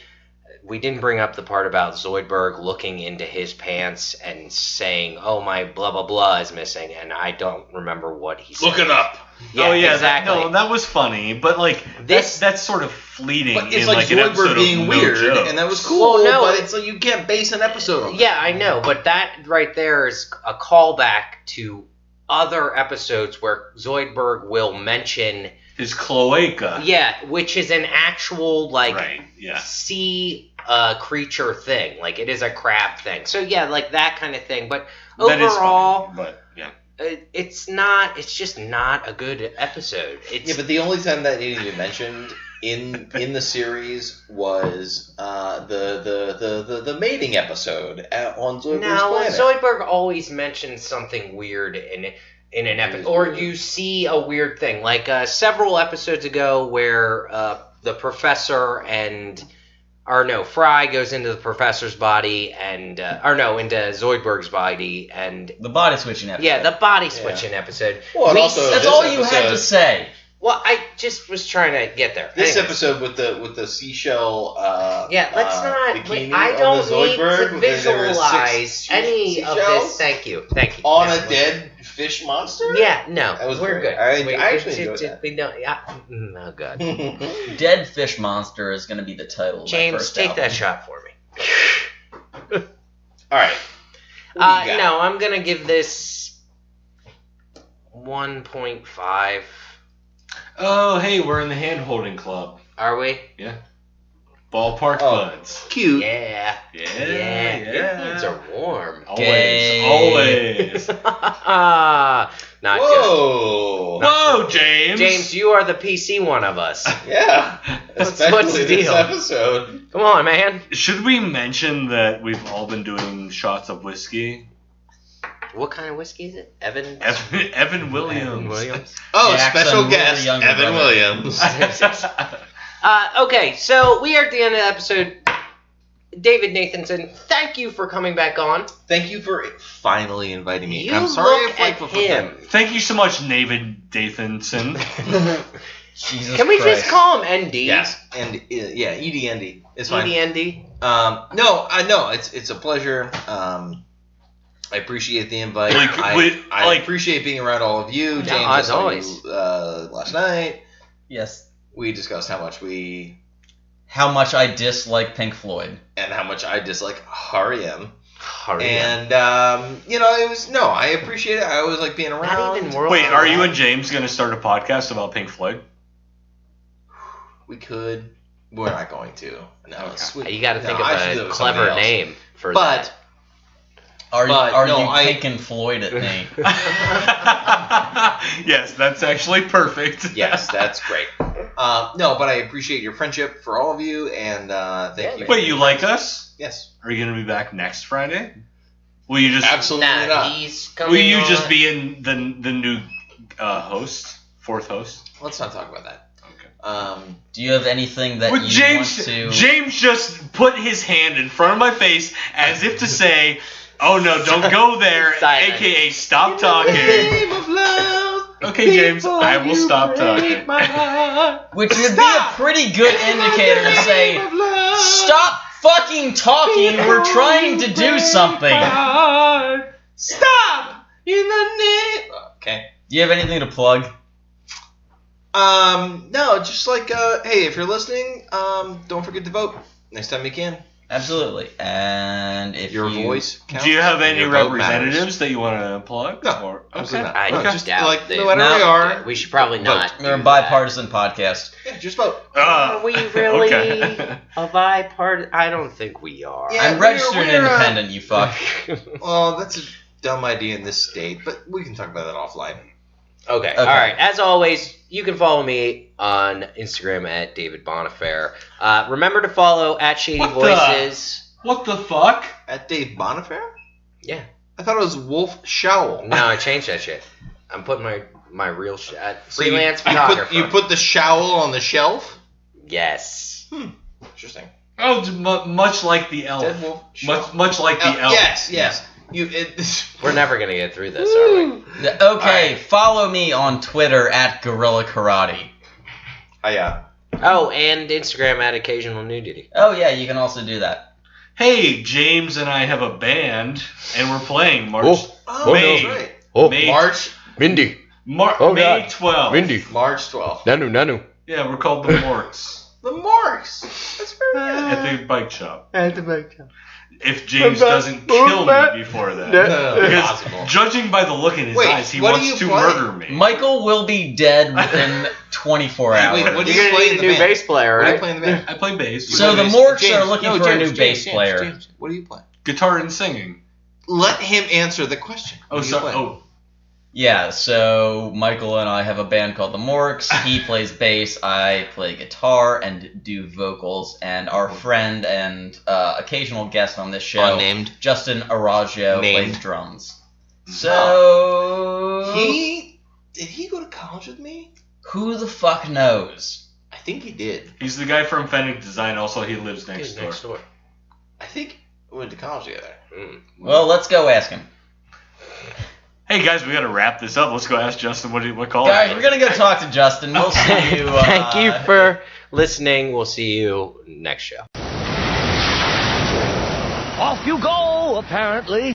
We didn't bring up the part about Zoidberg looking into his pants and saying, "Oh, my blah blah blah is missing," and I don't remember what he said. Look it up. Yeah, exactly. exactly. That was funny, but like that's sort of fleeting. But it's in like an Zoidberg episode being of weird, no jokes. and that was cool. Well, no, but it's like you can't base an episode on that. Yeah, I know, but that right there is a callback to other episodes where Zoidberg will mention His cloaca. which is an actual Right. Yeah. sea creature thing. Like it is a crab thing. So yeah, like that kind of thing. But That is overall, funny, but yeah. it's not. It's just not a good episode. It's but the only time that it even mentioned in the series was the mating episode on Zoidberg's planet. Zoidberg always mentions something weird in an episode, or you see a weird thing, like several episodes ago where the professor Fry goes into the professor's body and into Zoidberg's body and The body switching episode. the body switching episode. Well, and also That's this all you had episode- to say. Well, I just was trying to get there. This Anyways. episode with the seashell Let's not. bikini I of don't the need Zoidberg, to where there were visualize six any of seashells this. Thank you. on Yeah. a dead fish monster. Yeah, no, That was we're great. good. I actually enjoyed that. We don't. Oh god, Dead Fish Monster is going to be the title of my James, first take album. that shot for me. All right. What do you got? No, I'm gonna give this 1.5. Oh, hey, we're in the hand-holding club. Are we? Ballpark Oh. buds. Cute. Yeah. Yeah. Your hands are warm. Gay. Always. Not good. Whoa. Whoa, James. James, you are the PC one of us. Yeah. What's Especially the this deal? episode. Come on, man. Should we mention that we've all been doing shots of whiskey? What kind of whiskey is it? Evan? Evan Williams. Evan Williams. Oh, Jackson, special we're the guest younger Evan brother. Williams. Okay, so we are at the end of the episode. David Nathanson, thank you for coming back on. Thank you for finally inviting me. You I'm sorry look if like at before- him. Thank you so much, David Dathanson. Jesus Can we Christ. just call him ND? Yes, and EDND. It's fine. EDND? No, I know it's a pleasure. I appreciate the invite. I appreciate being around all of you. James, I as saw always. you, last night. Yes. We discussed how much I dislike Pink Floyd. and how much I dislike R.E.M. Hurry up. And I appreciate it. I always like being around. Not even world. Wait, are you and James going to start a podcast about Pink Floyd? We could. We're not going to. No, Okay. sweet. You got to think No, I should of do it a with clever somebody else. name for But that. Are But, no, you I- Pink and Floyd at me? Yes, that's actually perfect. yes, that's great. No, but I appreciate your friendship for all of you, and thank you. Wait, you like us? Yes. Are you going to be back next Friday? Will you just Absolutely not. He's coming Will you on. just be in the new fourth host? Let's not talk about that. Okay. Do you have anything that With you James, want to... James just put his hand in front of my face as if to say, "Oh no, don't go there," Silence. aka stop talking. Name of love. Okay, James, I will stop talking. Which would be a pretty good indicator to say, stop fucking talking, we're trying to do something. Stop in the name. Okay. Do you have anything to plug? No, just like, hey, if you're listening, don't forget to vote next time you can. Absolutely. And if Your you... voice counts. Do you have any Your vote representatives matters. that you want to plug? No, Or, absolutely okay. not. I Just doubt like, that- no matter where you are, We should probably not. We're a do bipartisan podcast. yeah, just vote. Are we really Okay. a bipartisan? I don't think we are. Yeah. I'm registered we're, independent, you fuck. Well, that's a dumb idea in this state, but we can talk about that offline. Okay. All right. As always, you can follow me on Instagram at David Bonifair. Remember to follow at Shady What the- Voices. What the fuck? At Dave Bonifair? Yeah. I thought it was Wolf Showl. No, I changed that shit. I'm putting my real So you- freelance you photographer. You put the showl on the shelf? Yes. Interesting. Oh, much like the elf. Dead wolf showl. Much like the elf. Yes. We're never gonna get through this, are we? Okay, follow me on Twitter at Gorilla Karate. Oh, yeah. Oh, and Instagram at Occasional Nudity. Oh yeah, you can also do that. Hey, James and I have a band, and we're playing March. Oh, May. that's right. May, March Mindy. May 12th. Mindy. March 12th. Nanu. Yeah, we're called the Morks The Marks. That's very good. at the bike shop. At the bike shop. if James doesn't kill me before that. Because Possible. judging by the look in his eyes, he wants to murder me. Michael will be dead within 24 hours. Wait, what do You're you gonna play in need the a new band? bass player, What do you right? play in the band? I play bass. So the James, Morks are looking for a new James, bass player. James, what do you play? Guitar and singing. Let him answer the question. What do you play? Yeah, so Michael and I have a band called the Morks. He plays bass, I play guitar and do vocals, and our friend and occasional guest on this show, Unnamed. Justin Araujo, Named. plays drums. So Did he go to college with me? who the fuck knows? I think he did. He's the guy from Fennec Design. Also, he lives next door. I think we went to college together. Well, let's go ask him. Hey guys, we gotta wrap this up. Let's go ask Justin what call. Guys, we're gonna go talk to Justin. We'll see you. Thank you for listening. We'll see you next show. Off you go, apparently.